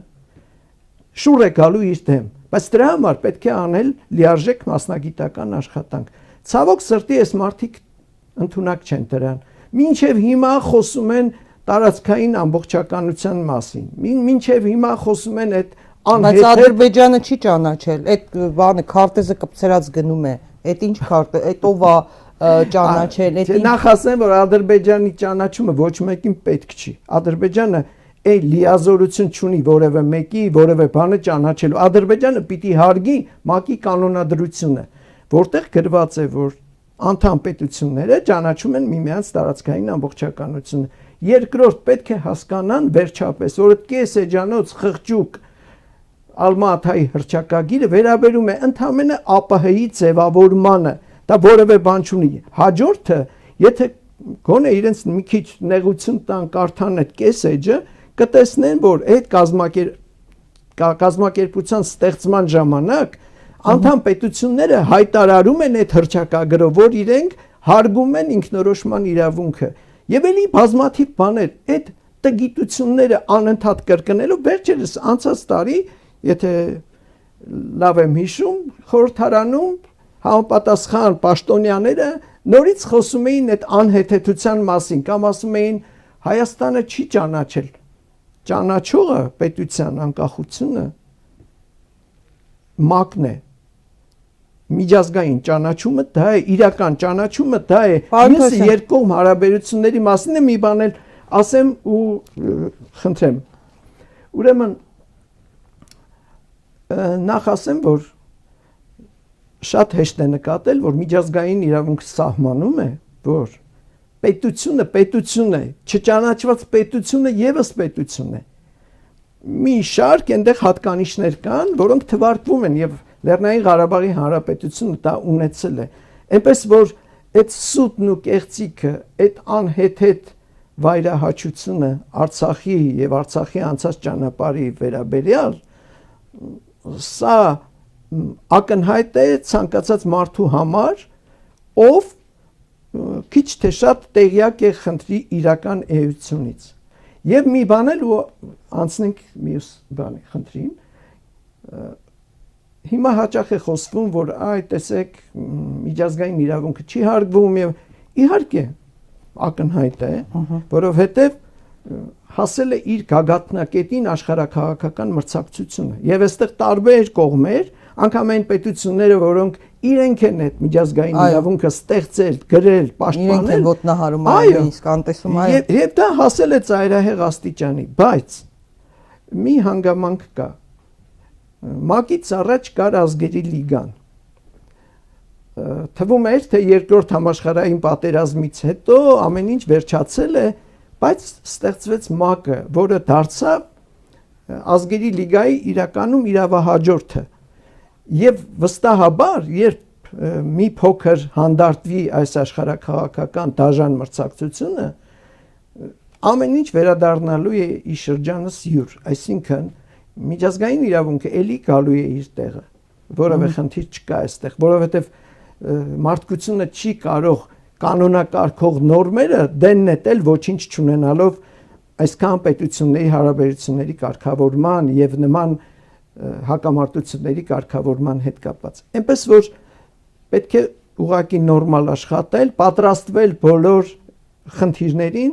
շուռ է գալու իր դեմ, բայց դրա համար պետք է անել լիարժեք մասնագիտական աշխատանք։ Ցավոք սրտի այս մարդիկ ընդունակ չեն դրան։ Մինչև հիմա խոսում են տարածքային ամբողջականության մասին։ Մինչև հիմա խոսում են այդ Բայց Ադրբեջանը չի ճանաչել, այդ բանը քարտեզը կպցրած գնում է, այդ ինչ քարտը, այդ ով է ճանաչել, այդ նախ ասեմ, որ Ադրբեջանի ճանաչումը ոչ մեկին պետք չի։ Ադրբեջանը այլ լիազորություն չունի որևէ մեկի, որևէ բանը ճանաչելու։ Ադրբեջանը պիտի հարգի ՄԱԿ-ի կանոնադրությունը, որտեղ գրված է, որ անդամ պետությունները ճանաչում են միմյանց տարածքային ամբողջականությունը։ Երկրորդ պետք է հասկանան վերջապես, որ այդ կեսեջանոց խղճուկ Ալմատայի հռչակագիրը վերաբերում է ընդամենը ԱՊՀ-ի ձևավորմանը, դա որևէ բան չունի։ Հաջորդը, եթե գոնե իրենց մի քիչ նեղություն տան կարդան այդ կեսեջը, կտեսնեն, որ այդ կազմակերպության ստեղծման ժամանակ անդամ պետությունները հայտարարում են այդ հռչակագրով, որ իրենք հարգում են ինքնորոշման իրավունքը։ Եվ ելի բազմաթիվ բաներ, այդ տգիտությունները անընդհատ կրկնելով վերջերս անցած տարի, եթե լավ եմ հիշում, խորհրդարանում համապատասխան պաշտոնյաները նորից խոսում էին այդ անհեթեթության մասին, կամ ասում էին Հայաստանը չի ճանաչել։ Ճանաչողը պետության անկախությունը ՄԱԿ-ն է։ Միջազգային ճանաչումը դա է, իրական ճանաչումը դա է։ Մյուսը երկկողմ հարաբերությունների մասին է մի բան էլ ասեմ ու խնդրեմ։ Ուրեմն նախ ասեմ, որ շատ հեշտ է նկատել, որ միջազգային իրավունքը սահմանում է, որ պետությունը պետություն է, չճանաչված պետությունը եւս պետություն է։ Մի շարք այնտեղ հատկանիշներ կան, որոնք թվարկվում են եւ Լեռնային Ղարաբաղի Հանրապետությունը դա ունեցել է։ Այնպես որ այդ սուտն ու կեղծիքը, այդ անհեթեթ վայրահաչությունը Արցախի եւ Արցախի անցած ճանապարհի վերաբերյալ սա ակնհայտ է ցանկացած մարդու համար, ով քիչ թե շատ տեղյակ է խնդրի իրական էությունից։ Եվ մի բան էլ ու անցնենք մյուս բանի խնդրին։ Հիմա հաճախ է խոսվում, որ այ տեսեք միջազգային իրավունքը չի հարգվում եւ իհարկե ակնհայտ է, որովհետեւ հասել է իր գագաթնակետին աշխարհակաղակական մրցակցությունը եւ այստեղ տարբեր կողմեր, անգամ այն պետությունները, որոնք իրենք են այդ միջազգային իրավունքը ստեղծել, գրել, պաշտպանել, իրենք են ոտնահարում այն իսկ անտեսում այ եւ դա հասել է ծայրահեղ աստիճանի, բայց մի հանգամանք կա։ ՄԱԿ-ից առաջ կար ազգերի լիգան։ Թվում էր, թե երկրորդ համաշխարհային պատերազմից հետո ամեն ինչ վերջացել է, բայց ստեղծվեց ՄԱԿ-ը, որը դարձավ ազգերի լիգայի իրականում իրավահաջորդը։ Եվ վստահաբար, երբ մի փոքր հանդարտվի այս աշխարհաքաղաքական դաժան մրցակցությունը, ամեն ինչ վերադառնալու է իր շրջանս յուր, այսինքն միջազգային իրավունքը էլի գալու է իր տեղը, որևէ խնդիր չկա այստեղ, որովհետև մարդկությունը չի կարող կանոնակարգող նորմերը դեն նետել ոչինչ չունենալով այսքան պետությունների հարաբերությունների կարգավորման եւ նման հակամարտությունների կարգավորման հետ կապված։ Այնպես որ պետք է ուղղակի նորմալ աշխատել, պատրաստվել բոլոր խնդիրներին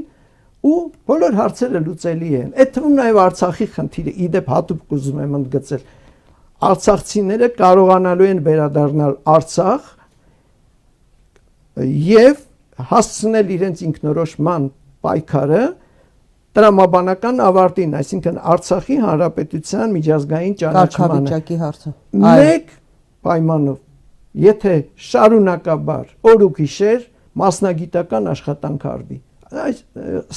ու բոլոր հարցերը լուծելի են։ Այդ թվում նաեւ Արցախի խնդիրը իդեպ հատուկ ուզում եմ ընդգծել։ Արցախցիները կարողանալու են վերադառնալ Արցախ եւ հասցնել իրենց ինքնորոշման պայքարը տրամաբանական ավարտին, այսինքն Արցախի հանրապետության միջազգային ճանաչմանը։ Կարգավիճակի հարցը։ Մեկ պայմանով, եթե շարունակաբար օր ու գիշեր մասնագիտական աշխատանք արվի։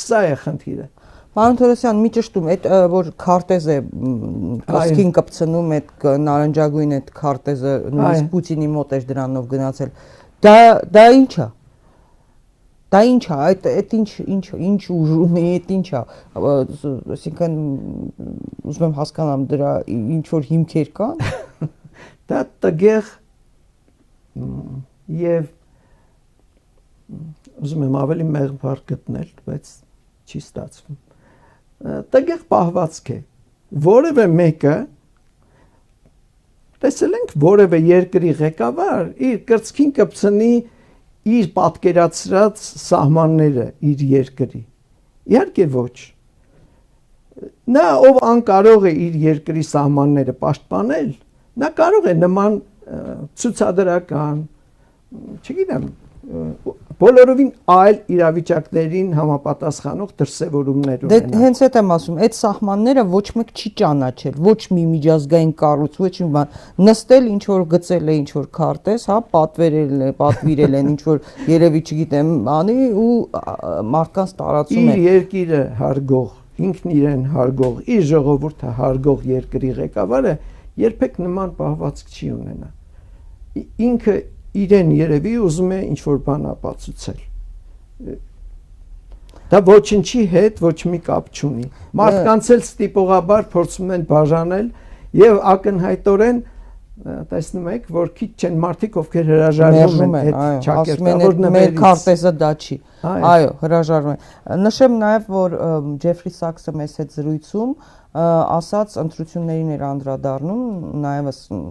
Սա է խնդիրը։ Պարոն Թորոսյան, մի ճշտում, այդ որ քարտեզ է կոսկին կպցնում, այդ նարնջագույն այդ քարտեզը նույնիսկ Պուտինի մոտ էր դրանով գնացել։ Դա ի՞նչ է։ Դա ինչ է, այդ ինչ ուժ ունի, այդ ինչ է, այսինքն ուզում եմ հասկանամ դրա ինչ որ հիմքեր կան։ Դա տգեղ եւ ուզում եմ ավելի մեղմ բառ գտնել, բայց չի ստացվում։ Տգեղ պահվածք է, որևէ մեկը տեսել ենք որևէ երկրի ղեկավար իր կրծքին կպցնի իր պատկերացրած սահմանները իր երկրի։ Իհարկե ոչ։ Նա ով անկարող է իր երկրի սահմանները պաշտպանել, նա կարող է նման ցուցադրական, չգիտեմ, բոլորովին այլ իրավիճակներին համապատասխանող դրսևորումներ ունենալ։ Դե հենց այդ եմ ասում, այդ սահմանները ոչ մեկ չի ճանաչել, ոչ մի միջազգային կառույց, ոչ մի բան, նստել ինչ որ գծել է ինչ որ քարտեզ, հա, պատվիրել են ինչ որ երևի չգիտեմ, անի ու մարդկանց տարածում է։ Իր երկիրը հարգող, ինքն իրեն հարգող, իր ժողովուրդը հարգող երկրի ղեկավարը երբեք նման պահվածք չի ունենա։ Ինքը իրեն երևի ուզում է ինչ-որ բան ապացուցել։ Դա ոչինչի հետ ոչ մի կապ չունի։ Մարդկանց էլ ստիպողաբար փորձում են բաժանել եւ ակնհայտորեն տեսնում եք, որ քիչ չեն մարդիկ, ովքեր հրաժարվում են այդ ճակերտավոր նվերից։ Մեր քարտեզը դա չի։ Այո, հրաժարվում են։ Նշեմ նաեւ, որ Ջեֆրի Սաքսը մեծ հետ զրույցում ասաց ընտրություններին էր անդրադառնում, նաև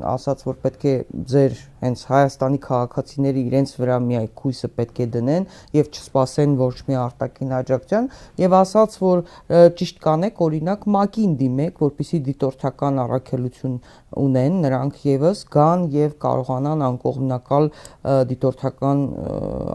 ասաց, որ պետք է ձեր հենց Հայաստանի քաղաքացիները իրենց վրա մի այլ հույսը պետք է դնեն եւ չսպասեն ոչ մի արտաքին աջակցության, եւ ասաց, որ ճիշտ կանեք, օրինակ ՄԱԿ-ին դիմեք, որպեսզի դիտորդական առաքելություն ունեն, նրանք եւս գան եւ կարողանան անկողմնակալ դիտորդական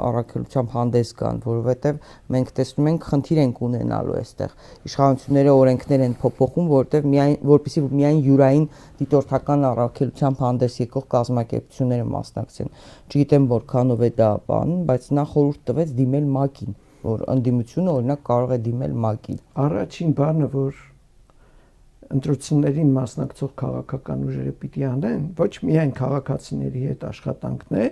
առաքելությամբ հանդես գան, որովհետեւ մենք տեսնում ենք խնդիր ենք ունենալու այստեղ։ Իշխանությունները օրենքներ են փոփոխում, որտեղ որպեսզի միայն յուրային դիտորդական առաքելությամբ հանդես եկող կազմակերպությունները մասնակցեն։ Չգիտեմ որքանով է դա բան, բայց նա խորհուրդ տվեց դիմել ՄԱԿ-ին, որ ընդդիմությունը օրինակ կարող է դիմել ՄԱԿ-ին։ Առաջին բանը, որ ընտրություններին մասնակցող քաղաքական ուժերը պիտի անեն, ոչ միայն քաղաքացիների հետ աշխատանքն է,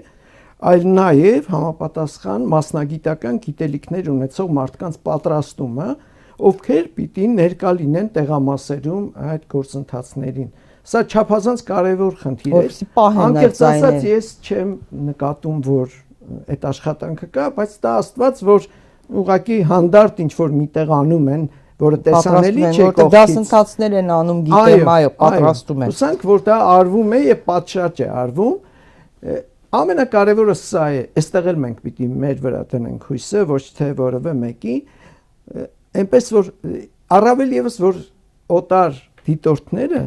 այլ նաև համապատասխան մասնագիտական գիտելիքներ ունեցող մարդկանց պատրաստումը, ովքեր պիտի ներկա լինեն տեղամասերում այդ գործընթացներին։ Սա չափազանց կարևոր խնդիր է։ Անկեղծ ասած, ես չեմ նկատում, որ այդ աշխատանքը կա, բայց դա աստված, որ ուղղակի հանդարտ ինչ որ միտեղ անում են, որը տեսանելի չէ կողքից։ Դասընթացներ են անում, գիտեմ, այո, պատրաստում են։ Հուսանք, որ դա արվում է եւ պատշաճ է արվում։ Ամենակարևորը սա է, այստեղ էլ մենք պիտի մեր վրա դնենք հույսը, ոչ թե որևէ մեկի, այնպես որ առավել եւս որ օտար դիտորդները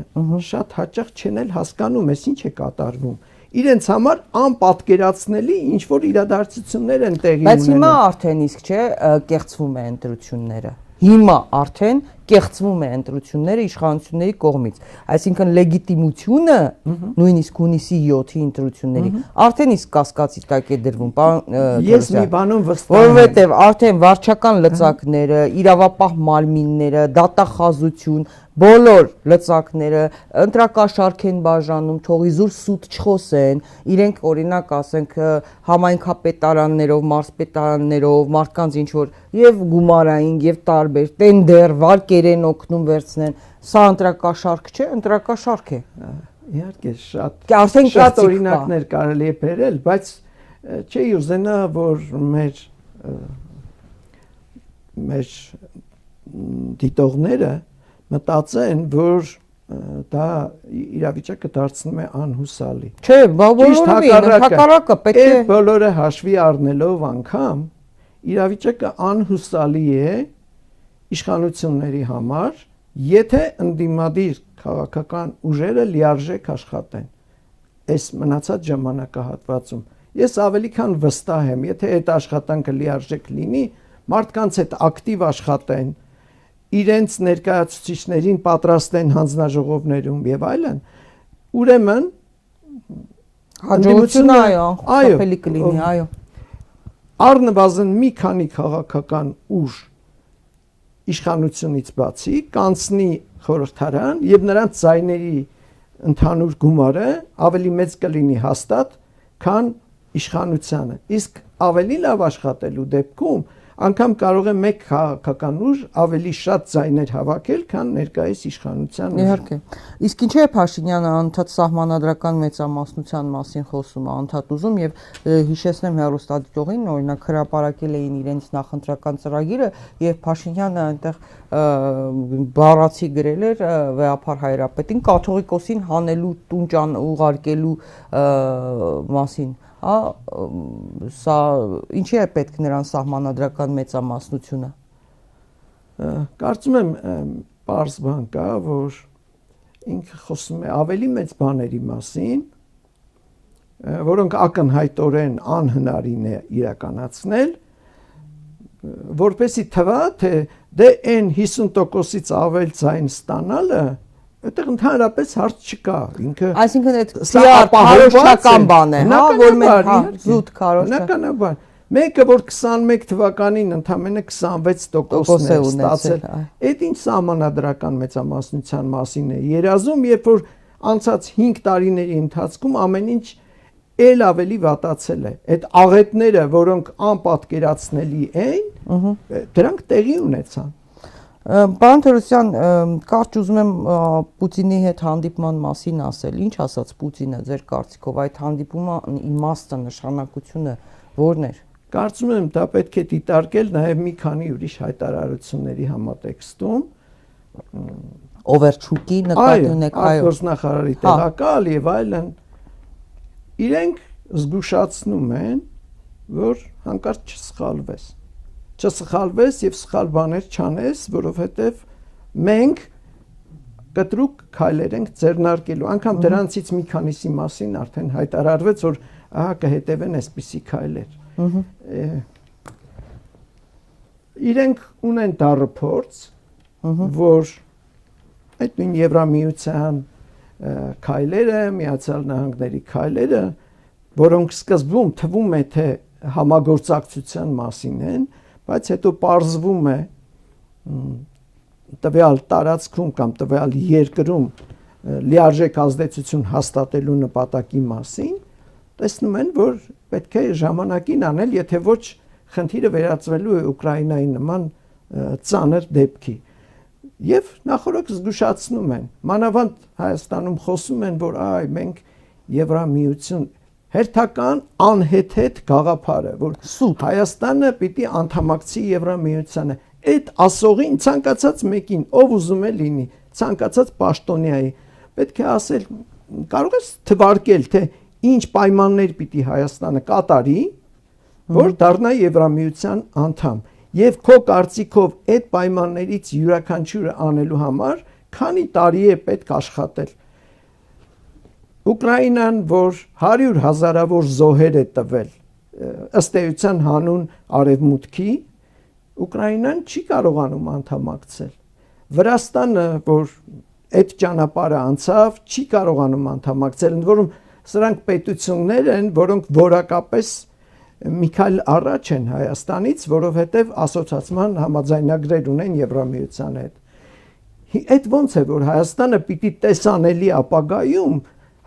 շատ հաճախ չեն էլ հասկանում, ես ինչ է կատարվում։ Իրենց համար անպատկերացնելի ինչ որ իրադարձություններ են տեղի ունենում։ Բայց հիմա արդեն իսկ չէ, կեղծվում է ընտրությունները։ Հիմա արդեն կեղծվում է ընտրությունները իշխանությունների կողմից, այսինքն լեգիտիմությունը նույնիսկ հունիսի 7-ի ընտրությունների արդեն իսկ կասկածի տակ է դրվում, պարոն Ես մի բանում վստահ եմ, որովհետև արդեն վարչական լծակները, իրավապահ մարմինները, դատախազություն, բոլոր լծակները ընտրակաշարք են բաժանում, թող իզուր սուտ չխոսեն, իրենք օրինակ ասենք համայնքապետարաններով, մարզպետարաններով, մարդկանց ինչ որ եւ գումարային եւ տարբեր տենդեր, վարկեր են օգնում վերցնեն, սա ընտրակաշարք չէ, ընտրակաշարք է։ Իհարկե շատ օրինակներ կարելի է բերել, բայց չի ուզենա որ մեր դիտողները մտածեն, որ դա իրավիճակը դարձնում է անհուսալի։ Չէ, բոլորովին հակառակը պետք է բոլորը հաշվի առնելով անգամ իրավիճակը անհուսալի է իշխանությունների համար, եթե ընդդիմադիր քաղաքական ուժերը լիարժեք աշխատեն այս մնացած ժամանակահատվածում։ Ես ավելի քան վստահ եմ, եթե այդ աշխատանքը լիարժեք լինի, մարդկանց հետ ակտիվ աշխատեն, իրենց ներկայացուցիչներին պատրաստեն հանձնաժողովներում եւ այլն, ուրեմն հաջողությունը անխուսափելի կլինի, այո։ Առնվազն մի քանի քաղաքական ուժ իշխանությունից բացի կանցնի խորհրդարան եւ նրանց ձայների ընդհանուր գումարը ավելի մեծ կլինի հաստատ, քան իշխանությանը։ Իսկ ավելի լավ աշխատելու դեպքում անգամ կարող է մեկ քաղաքական ուժ ավելի շատ ձայներ հավաքել, քան ներկայիս իշխանության ուժը։ Իհարկե։ Իսկ ինչու է Փաշինյանը անդադ սահմանադրական մեծամասնության մասին խոսում, անդադ ուզում եւ հիշեցնեմ հեռուստադիտողին, օրինակ հրապարակել էին իրենց նախընտրական ծրագիրը եւ Փաշինյանը այնտեղ բառացի գրել էր Վեհափար Հայրապետին կաթողիկոսին հանելու տուն ուղարկելու մասին։ Սա ինչի է պետք նրան սահմանադրական մեծամասնությունը։ Կարծում եմ պարզ բան կա, որ ինքը խոսում է ավելի մեծ բաների մասին, որոնք ակնհայտորեն անհնարին է իրականացնել, որպեսի թվա, թե դե այն 50%-ից ավել ձայն ստանալը այդտեղ ընդհանրապես հարց չկա, ինքը այսինքն այդ քարոշչական բան է, հա, որ մենք զուտ քարոշչա։ Բնականաբար, մեկը որ 21 թվականին ընդամենը 26%-ն է ստացել, այդ ինչ սահմանադրական մեծամասնության մասին է երազում, երբ որ անցած 5 տարիների ընթացքում ամեն ինչ էլ ավելի վատացել է։ Այդ աղետները, որոնք անպատկերացնելի են, դրանք տեղի ունեցան։ Պարոն Թորոսյան, կարճ ուզում եմ Պուտինի հետ հանդիպման մասին ասել։ Ինչ ասաց Պուտինը ձեր կարծիքով այդ հանդիպումը իմաստը, նշանակությունը ո՞րն էր։ Կարծում եմ դա պետք է դիտարկել նաև մի քանի ուրիշ հայտարարությունների համատեքստում։ Օվերչուկի նկատի ունեք, այո։ Արտգործնախարարի տեղակալ եւ այլն իրենք զգուշացնում են, որ հանկարծ չսխալվես եւ սխալ բաներ չանես, որովհետեւ մենք կտրուկ քայլեր ենք ձեռնարկելու։ Անկամ դրանցից մի քանիսի մասին արդեն հայտարարվեց, որ ահա կհետևեն այսպիսի քայլեր։ Իրենք ունեն դառը փորձ, որ այդ նույն Եվրամիության քայլերը, Միացյալ Նահանգների քայլերը, որոնք սկզբում թվում է թե համագործակցության մասին են, բայց հետո պարզվում է տվյալ տարածքում կամ տվյալ երկրում լիարժեք ազդեցություն հաստատելու նպատակի մասին, տեսնում են, որ պետք է ժամանակին անել, եթե ոչ խնդիրը վերածվելու է Ուկրաինայի նման ծանր դեպքի։ Եվ նախորդ զգուշացնում են, մանավանդ Հայաստանում խոսում են, որ մենք Եվրամիություն հերթական անհեթեթ գաղափարը, որ Հայաստանը պիտի անդամակցի Եվրամիությանը, այդ ասողին ցանկացած մեկին, ով ուզում է լինի, ցանկացած պաշտոնյայի, պետք է ասել, կարող ես թվարկել, թե ինչ պայմաններ պիտի Հայաստանը կատարի, որ դառնա Եվրամիության անդամ, եւ քո կարծիքով այդ պայմաններից յուրաքանչյուրը անելու համար քանի տարի է պետք աշխատել։ Ուկրաինան, որ 100 հազարավոր զոհեր է տվել, ըստ էության հանուն արևմուտքի, Ուկրաինան չի կարողանում անդամակցել։ Վրաստանը, որ այդ ճանապարհը անցավ, չի կարողանում անդամակցել, ընդ որում սրանք պետություններ են, որոնք որակապես մի քայլ առաջ են Հայաստանից, որովհետև ասոցիացիան համաձայնագրեր ունեն Եվրամիության հետ։ Այդ ոնց է որ Հայաստանը պիտի տեսանելի ապագայում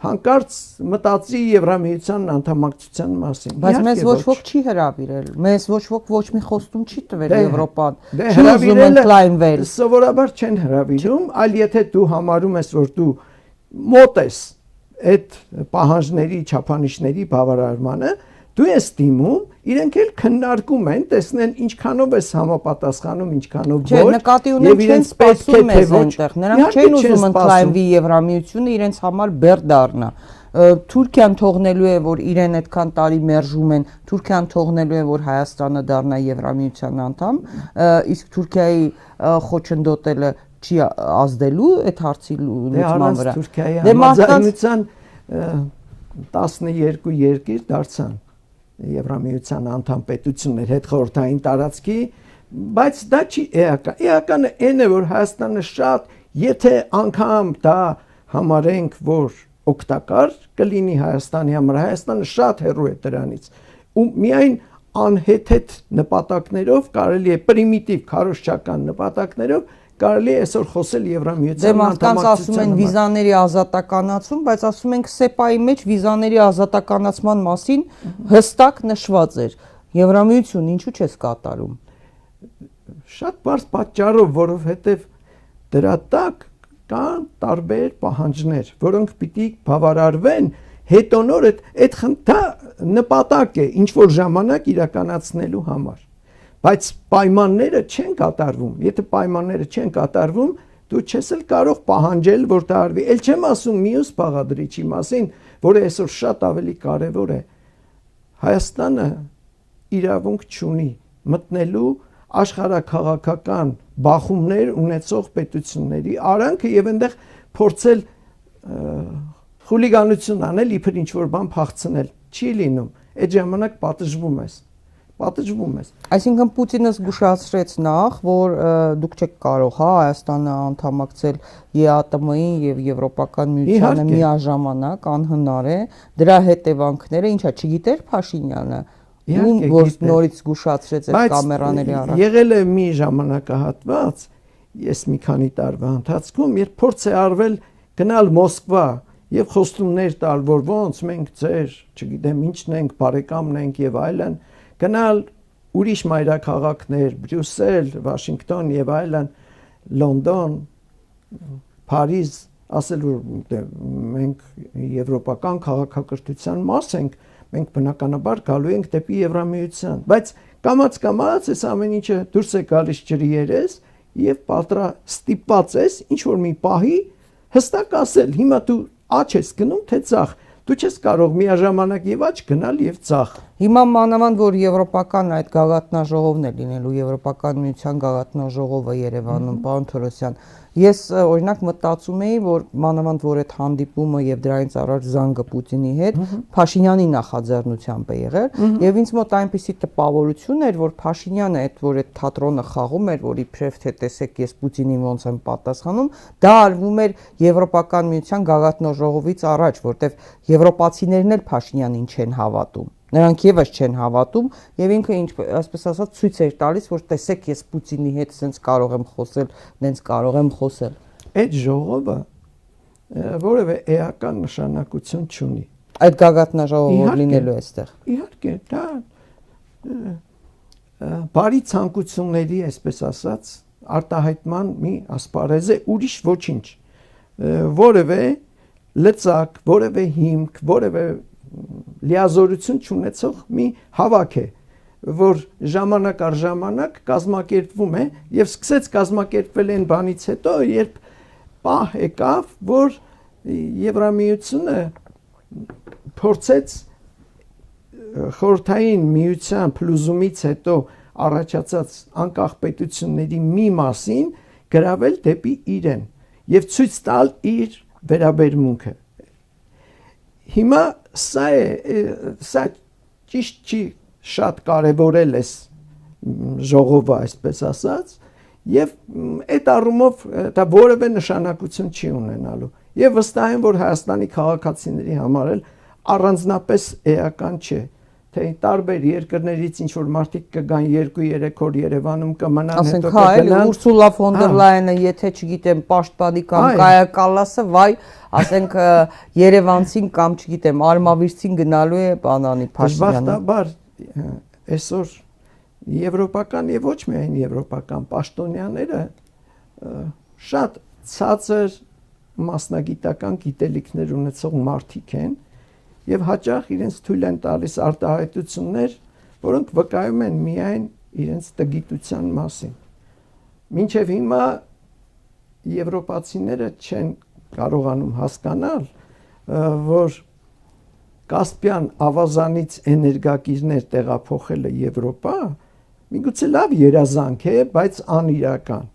հանկարծ մտածի Եվրամիության անդամակցության մասին։ Բայց մեզ ոչ ոք չի հրավիրել։ Մեզ ոչ ոք ոչ մի խոստում չի տվել Եվրոպան։ Հրավիրել սովորաբար չեն հրավիրում, այլ եթե դու համարում ես, որ դու մոտ ես այդ պահանջների, չափանիշների բավարարմանը, դու ես դիմում, իրենք էլ քննարկում են, տեսնեն ինչքանով ես համապատասխանում, ինչքանով ոչ։ Չէ, նկատի ունեմ չեն սպասում մեզ այնտեղ։ Նրանք չեն ուզում ընդլայնվի Եվրամիությունը, իրենց համար բեռ դառնա։ Թուրքիան թողնելու է, որ իրեն այդքան տարի մերժում են, Թուրքիան թողնելու է, որ Հայաստանը դառնա Եվրամիության անդամ, իսկ Թուրքիայի խոչընդոտելը չի ազդելու այդ հարցի լուծման վրա։ Թուրքիայի համաձայնության 12 երկիր դարձան Եվրամիության անդամ պետություններ հետ խորհրդային տարածքի, բայց դա չի էական։ Էականը այն է, որ Հայաստանը շատ, եթե անգամ դա համարենք, որ օգտակար կլինի Հայաստանի համար, Հայաստանը շատ հեռու է դրանից։ Ու միայն անհեթեթ նպատակներով կարելի է պրիմիտիվ քարոզչական նպատակներով կարելի է այսօր խոսել Եվրամիության անդամակցության մասին։ Ասում են վիզաների ազատականացում, բայց ասում ենք SEPA-ի մեջ վիզաների ազատականացման մասին հստակ նշված էր։ Եվրամիություն ինչու՞ չես կատարում։ Շատ բարձ պատճառով, որովհետև դրա տակ կան տարբեր պահանջներ, որոնք պիտի բավարարվեն հետոնոր այդ նպատակ է ինչ որ ժամանակ իրականացնելու համար։ Բայց պայմանները չեն կատարվում։ Եթե պայմանները չեն կատարվում, դու չես էլ կարող պահանջել, որ դա արվի։ Էլ չեմ ասում մյուս բաղադրիչի մասին, որը այսօր շատ ավելի կարևոր է։ Հայաստանը իրավունք չունի մտնելու աշխարհաքաղաքական բախումներ ունեցող պետությունների արանքը եւ այնտեղ փորձել խուլիգանություն անել, իբր ինչ որ բան փախցնել։ Չի լինում։ Այդ ժամանակ պատժվում ես։ Այսինքն Պուտինը զգուշացրեց նախ, որ դուք չեք կարող, հա, Հայաստանը անդամակցել ԵԱՏՄ-ին եւ Եվրոպական միությանը միաժամանակ անհնար է։ Դրա հետևանքները ինչա, չգիտեր Փաշինյանը, որ նորից զգուշացրեց այդ կամերաների առաջ։ Եղել է մի ժամանակահատված, ես մի քանի տարվա ընթացքում, երբ փորձ է արվել գնալ Մոսկվա եւ խոստումներ տալ, որ ոնց մենք ձեր, չգիտեմ, ինչն ենք, բարեկամն ենք եւ այլն, գնալ ուրիշ մայրաքաղաքներ, Բրյուսել, Վաշինգտոն եւ այլն, Լոնդոն, Փարիզ, ասել որ մենք եվրոպական քաղաքակրթության մաս ենք, մենք բնականաբար գալու ենք դեպի Եվրամիության, բայց կամաց այս ամեն ինչը դուրս է գալիս ջրի երես եւ պատրաստիպած ես ինչ որ մի պահի հստակ ասել, հիմա դու աճ ես գնում թե ցախ, դու չես կարող միաժամանակ եւ աճ գնալ եւ ցախ։ Հիմա մանավանդ որ եվրոպական այդ գագաթնաժողովն է լինելու, Եվրոպական միության գագաթնաժողովը Երևանում, պարոն Թորոսյան, ես օրինակ մտածում էի, որ մանավանդ որ այդ հանդիպումը եւ դրանից առաջ զանգը Պուտինի հետ Փաշինյանի նախաձեռնությամբ է եղել եւ ինձ մոտ այնպիսի տպավորություն էր, որ Փաշինյանը այդ որ այդ թատրոնը խաղում էր, որ իբրև թե տեսեք ես Պուտինին ոնց եմ պատասխանում, դա արվում էր Եվրոպական միության գագաթնաժողովից առաջ, որտեվ եվրոպացիներն էլ Փաշինյանին չեն հավատում։ Նրանք եւս չեն հավատում եւ ինքը այսպես ասած ցույց էր տալիս, որ տեսեք ես Պուտինի հետ sense կարող եմ խոսել, նենց կարող եմ խոսել։ Այդ ժողովը որևէ էական նշանակություն չունի։ Այդ գագաթնաժողովը լինելու է այստեղ։ Իհարկե, դա բարի ցանկությունների, այսպես ասած, արտահայտման մի ասպարեզ է, ուրիշ ոչինչ։ Որևէ լծակ, որևէ հիմք, որևէ լիազորություն չունեցող մի հավաք է, որ ժամանակ առ ժամանակ կազմակերպվում է եւ սկսեց կազմակերպվել այն բանից հետո, երբ պահ եկավ, որ Եվրամիությունը փորձեց խորհրդային միության փլուզումից հետո առաջացած անկախ պետությունների մի մասին գրավել դեպի իրեն եւ ցույց տալ իր վերաբերմունքը։ Հիմա սա ճիշտ չի շատ կարևորել էս ժողովը, այսպես ասած, եւ այդ առումով դա որևէ նշանակություն չի ունենալու։ Եվ վստահ եմ, որ Հայաստանի քաղաքացիների համար էլ առանձնապես էական չէ։ թե տարբեր երկրներից ինչ որ մարդիկ կգան 2-3 օր Երևանում կմնան, ասենք հա էլի Ուրսուլա ֆոն դեր Լայենը եթե չգիտեմ պաշտպանի կամ Կայա Կալասը վայ ասենք Երևանցին կամ չգիտեմ Արմավիրցին գնալու է բանանի Փաշինյանը Բախտաբար այսօր եվրոպական եւ ոչ միայն եվրոպական պաշտոնյաները շատ ցածր մասնագիտական գիտելիքներ ունեցող մարդիկ են եւ հաճախ իրենց թույլ են տալիս արտահայտություններ, որոնք վկայում են միայն իրենց տգիտության մասին։ Մինչեւ հիմա եվրոպացիները չեն կարողանում հասկանալ, որ Կասպյան ավազանից էներգակիրներ տեղափոխելը Եվրոպա միգուցե լավ երազանք է, բայց անիրական։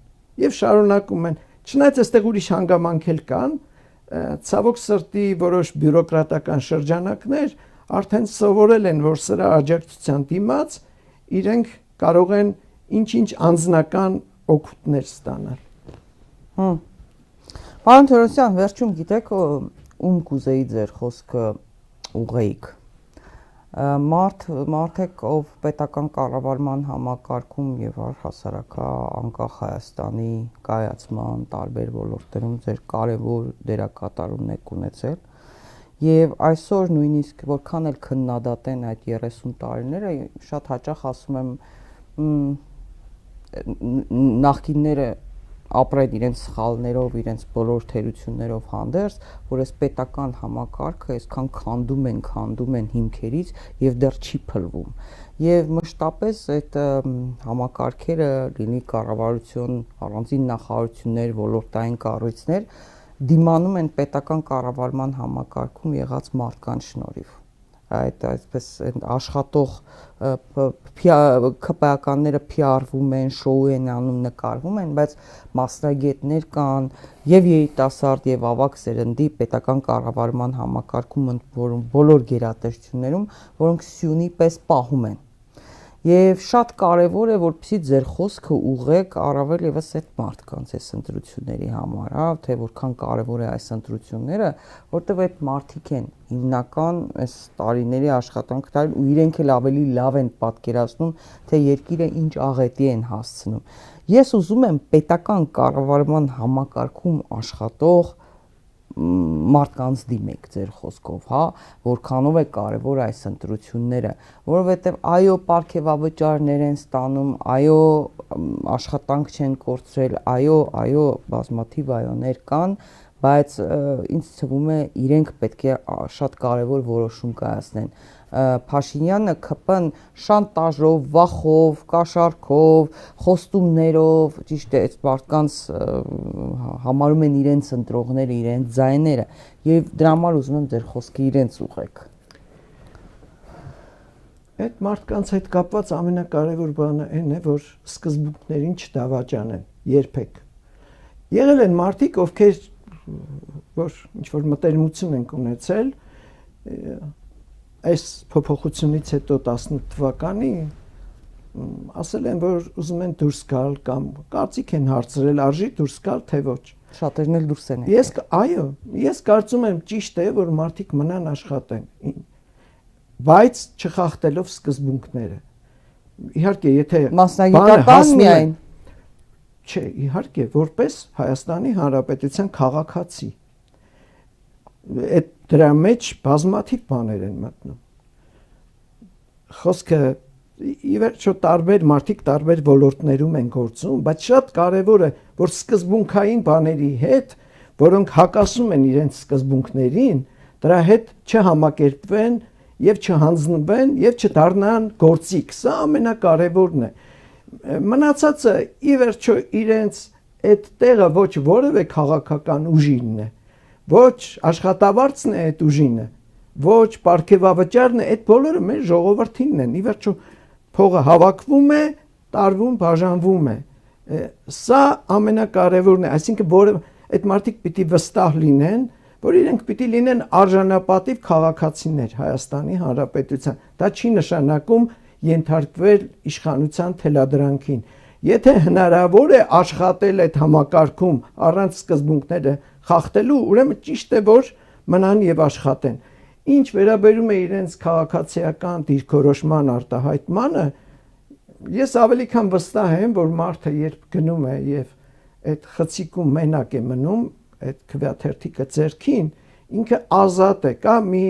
Եվ շարունակում են, չնայած այստեղ ուրիշ հանգամանքներ կան, ցավոք սրտի որոշ բյուրոկրատական շրջանակներ արդեն սովորել են, որ սրա աջակցության դիմաց իրենք կարող են ինչ-ինչ անձնական օգուտներ ստանալ։ Պարոն Թորոսյան, վերջում գիտեք ում կուզեի ձեր խոսքը ուղեիք։ Մարդեք ով պետական կառավարման համակարգում եւ առհասարակա անկախ Հայաստանի կայացման տարբեր ոլորտներում ձեր կարևոր դերակատարումն եք ունեցել եւ այսօր նույնիսկ որքան էլ քննադատեն այդ 30 տարիները շատ հաճախ ասում եմ նախկինները ապրեն իրենց սխալներով, իրենց բոլոր թերություններով հանդերձ, որ այս պետական համակարգը այսքան քանդում են հիմքերից եւ դեռ չի փլվում։ Եվ մշտապես այդ համակարգերը, լինի կառավարություն, առանձին նախարարություններ, ոլորտային կառույցներ դիմանում են պետական կառավարման համակարգում եղած մարդկանց շնորհիվ։ Այդ այսպես աշխատող ԿՊԱ-ականները PR-վում են, շոու են անում, նկարվում են, բայց մասնագետներ կան եւ երիտասարդ եւ ավագ սերնդի պետական կառավարման համակարգում բոլոր գերատեսչություններում, որոնք սյունի պես պահում են։ Եվ շատ կարևոր է, որպեսզի ձեր խոսքը ուղղեք առավել եւս այդ մարդկանց այս ընտրությունների համար, հա, թե որքան կարևոր է այս ընտրությունները, որտեղ այդ մարդիկ են հիմնական այս տարիների աշխատանք տալ ու իրենք էլ ավելի լավ են պատկերացնում, թե երկիրը ինչ աղետի են հասցնում։ Ես ուզում եմ պետական կառավարման համակարգում աշխատող մարդկանց դիմեք ձեր խոսքով, հա, որքանով է կարևոր այս ընտրությունները, որովհետև այո, պարգևավճարներ են ստանում, այո, աշխատանք չեն կորցրել, այո, բազմաթիվ այոներ կան, բայց ինձ թվում է իրենք պետք է շատ կարևոր որոշում կայացնեն։ Փաշինյանը ԿՊ-ն շանտաժով, վախով, կաշառքով, խոստումներով, ճիշտ է, այդ մարդկանց համարում են իրենց ընտրողները, իրենց ձայները, եւ դրա համար ուզում եմ ձեր խոսքը իրենց ուղղեք։ Այդ մարդկանց հետ կապված ամենակարևոր բանը այն է, որ սկզբունքներին չդավաճանեն երբեք։ Եղել են մարդիկ, ովքեր որ ինչ որ մտերմություն են ունեցել այս փոփոխությունից հետո 18 թվականի ասել են, որ ուզում են դուրս գալ կամ կարծիք են հարցրել, արժի դուրս գալ, թե ոչ։ Շատերն էլ դուրս են եկել։ Ես կարծում եմ ճիշտ է, որ մարդիկ մնան աշխատեն, բայց չխախտելով սկզբունքները։ Իհարկե, եթե մասնագիտական միայն չէ, իհարկե, որպես Հայաստանի Հանրապետության քաղաքացի այդ դրա մեջ բազմաթիվ բաներ են մտնում։ Խոսքը ի վերջո տարբեր մարդիկ տարբեր ոլորտներում են գործում, բայց շատ կարևոր է, որ սկզբունքային բաների հետ, որոնք հակասում են իրենց սկզբունքներին, դրա հետ չհամակերպվեն եւ չհանձնվեն եւ չդառնան գործիք։ Սա ամենակարևորն է։ Մնացածը ի վերջո իրենց այդ տեղը ոչ որևէ քաղաքական ուժինն է, ոչ աշխատավարձն է այդ ուժինը, ոչ պարգևավճարն է, այդ բոլորը մեր ժողովրդինն են։ Ի վերջո փողը հավաքվում է, տարվում, բաժանվում է։ Սա ամենակարևորն է, այսինքն որ այդ մարդիկ պիտի վստահ լինեն, որ իրենք պիտի լինեն արժանապատիվ քաղաքացիներ Հայաստանի Հանրապետության։ Դա չի նշանակում ենթարկվել իշխանության թելադրանքին։ Եթե հնարավոր է աշխատել այդ համակարգում առանց սկզբունքները խախտելու, ուրեմն ճիշտ է, որ մնան եւ աշխատեն։ Ինչ վերաբերում է իրենց քաղաքացիական դիրքորոշման արտահայտմանը, ես ավելի քան վստահ եմ, որ մարդը երբ գնում է եւ այդ խցիկում մենակ է մնում, այդ քվեաթերթիկը ձեռքին, ինքը ազատ է, կա մի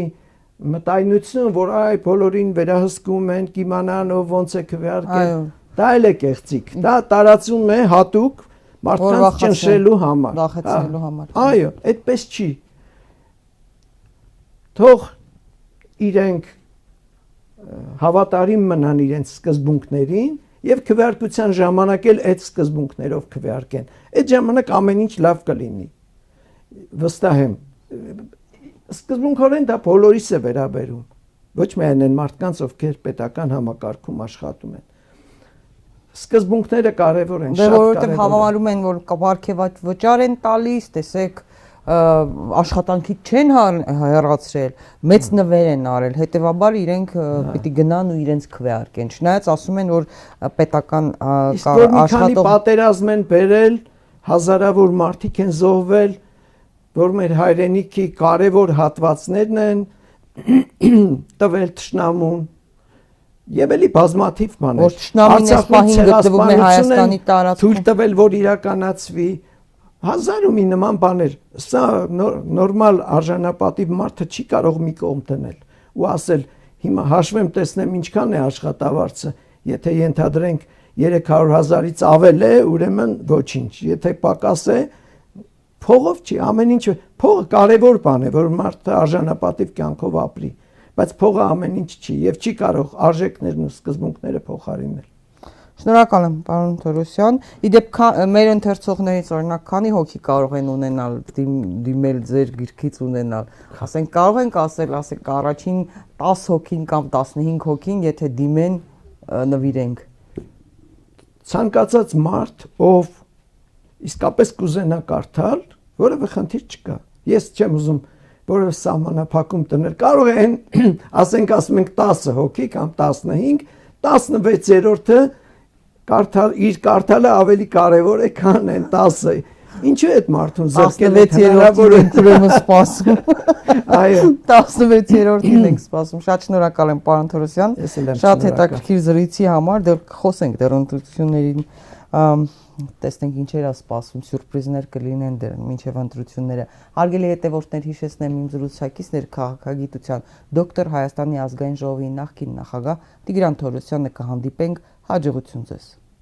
մտայնություն, որ այ բոլորին վերահսկում են, կիմանան ով ոնց է քվեարկել, դա էլ է կեղծիք, դա տարածում է հատուկ մարդկանց ճնշելու համար, վախեցնելու համար։ Այո, այդպես չի։ Թող իրենք հավատարիմ մնան իրենց սկզբունքներին եւ քվեարկության ժամանակ էլ այդ սկզբունքներով քվեարկեն։ Այդ ժամանակ ամեն ինչ լավ կլինի։ Վստահ եմ։ Սկզբունքորեն դա բոլորիս է վերաբերում։ Ոչ միայն այն մարդկանց, ովքեր պետական համակարգում աշխատում են։ Սկզբունքները կարևոր են, շատ կարևոր են։ Որովհետև հավանում են, որ կարգեված վճար են տալիս, տեսեք, աշխատանքի չեն հեռացրել, մեծ նվեր են արել, հետևաբար իրենք պիտի գնան ու իրենց քվեարկեն։ Չնայած ասում են, որ պետական աշխատող պատերազմ են բերել, հազարավոր մարդիկ են զոհվել, որ մեր հայրենիքի կարևոր հատվածներն են տվել թշնամուն եւ էլի բազմաթիվ բաներ։ Որ թշնամին այս պահին գտնվում է Հայաստանի տարածքում, թույլ տվել, որ իրականացվի հազար ու մի նման բաներ։ Սա նորմալ արժանապատիվ մարդը չի կարող մի կողմ դնել ու ասել հիմա հաշվեմ տեսնեմ ինչքան է աշխատավարձը, եթե ենթադրենք 300,000-ից ավել է, ուրեմն ոչինչ, եթե պակաս է, փողով չի, ամեն ինչ, փողը կարևոր բան է, որ մարդը արժանապատիվ կյանքով ապրի, բայց փողը ամեն ինչ չի եւ չի կարող արժեքներն ու սկզբունքները փոխարինել։ Շնորհակալ եմ, պարոն Թորոսյան։ Իդեպ մեր ընթերցողներից օրինակ քանի հոգի կարող են ունենալ դիմել ձեր գիրքից ունենալ։ Ասենք կարող ենք ասենք առաջին 10 հոգին կամ 15 հոգին, եթե դիմեն նվիրենք։ Ցանկացած մարդ, ով իսկապես կուզենա կարդալ, որևէ խնդիր չկա։ Ես չեմ ուզում որևէ սահմանափակում տնել։ Կարող են, ասենք ասում ենք 10 հոգի կամ 15, 16-րդը իր կարդալը ավելի կարևոր է, քան այն 10-ը։ Ինչու է այդ մարդուն զրկել հնարավորություն ուրեմն սպասում։ Այո, 16-րդին ենք սպասում։ Շատ շնորհակալ եմ, պարոն Թորոսյան։ Շատ հետաքրքիր զրույցի համար, դեռ խոսենք դեռ ընտրություններին, տեսնենք ինչեր է սպասում, սյուրպրիզներ կլինեն դեռ մինչև ընտրությունները։ Հարգելի հետևորդներ, հիշեցնեմ իմ զրուցակիցներ քաղաքագիտության դոկտոր, Հայաստանի ազգային ժողովի նախկին նախագահ Տիգրան Թորոսյանը կհանդիպենք, հաջողություն ձեզ։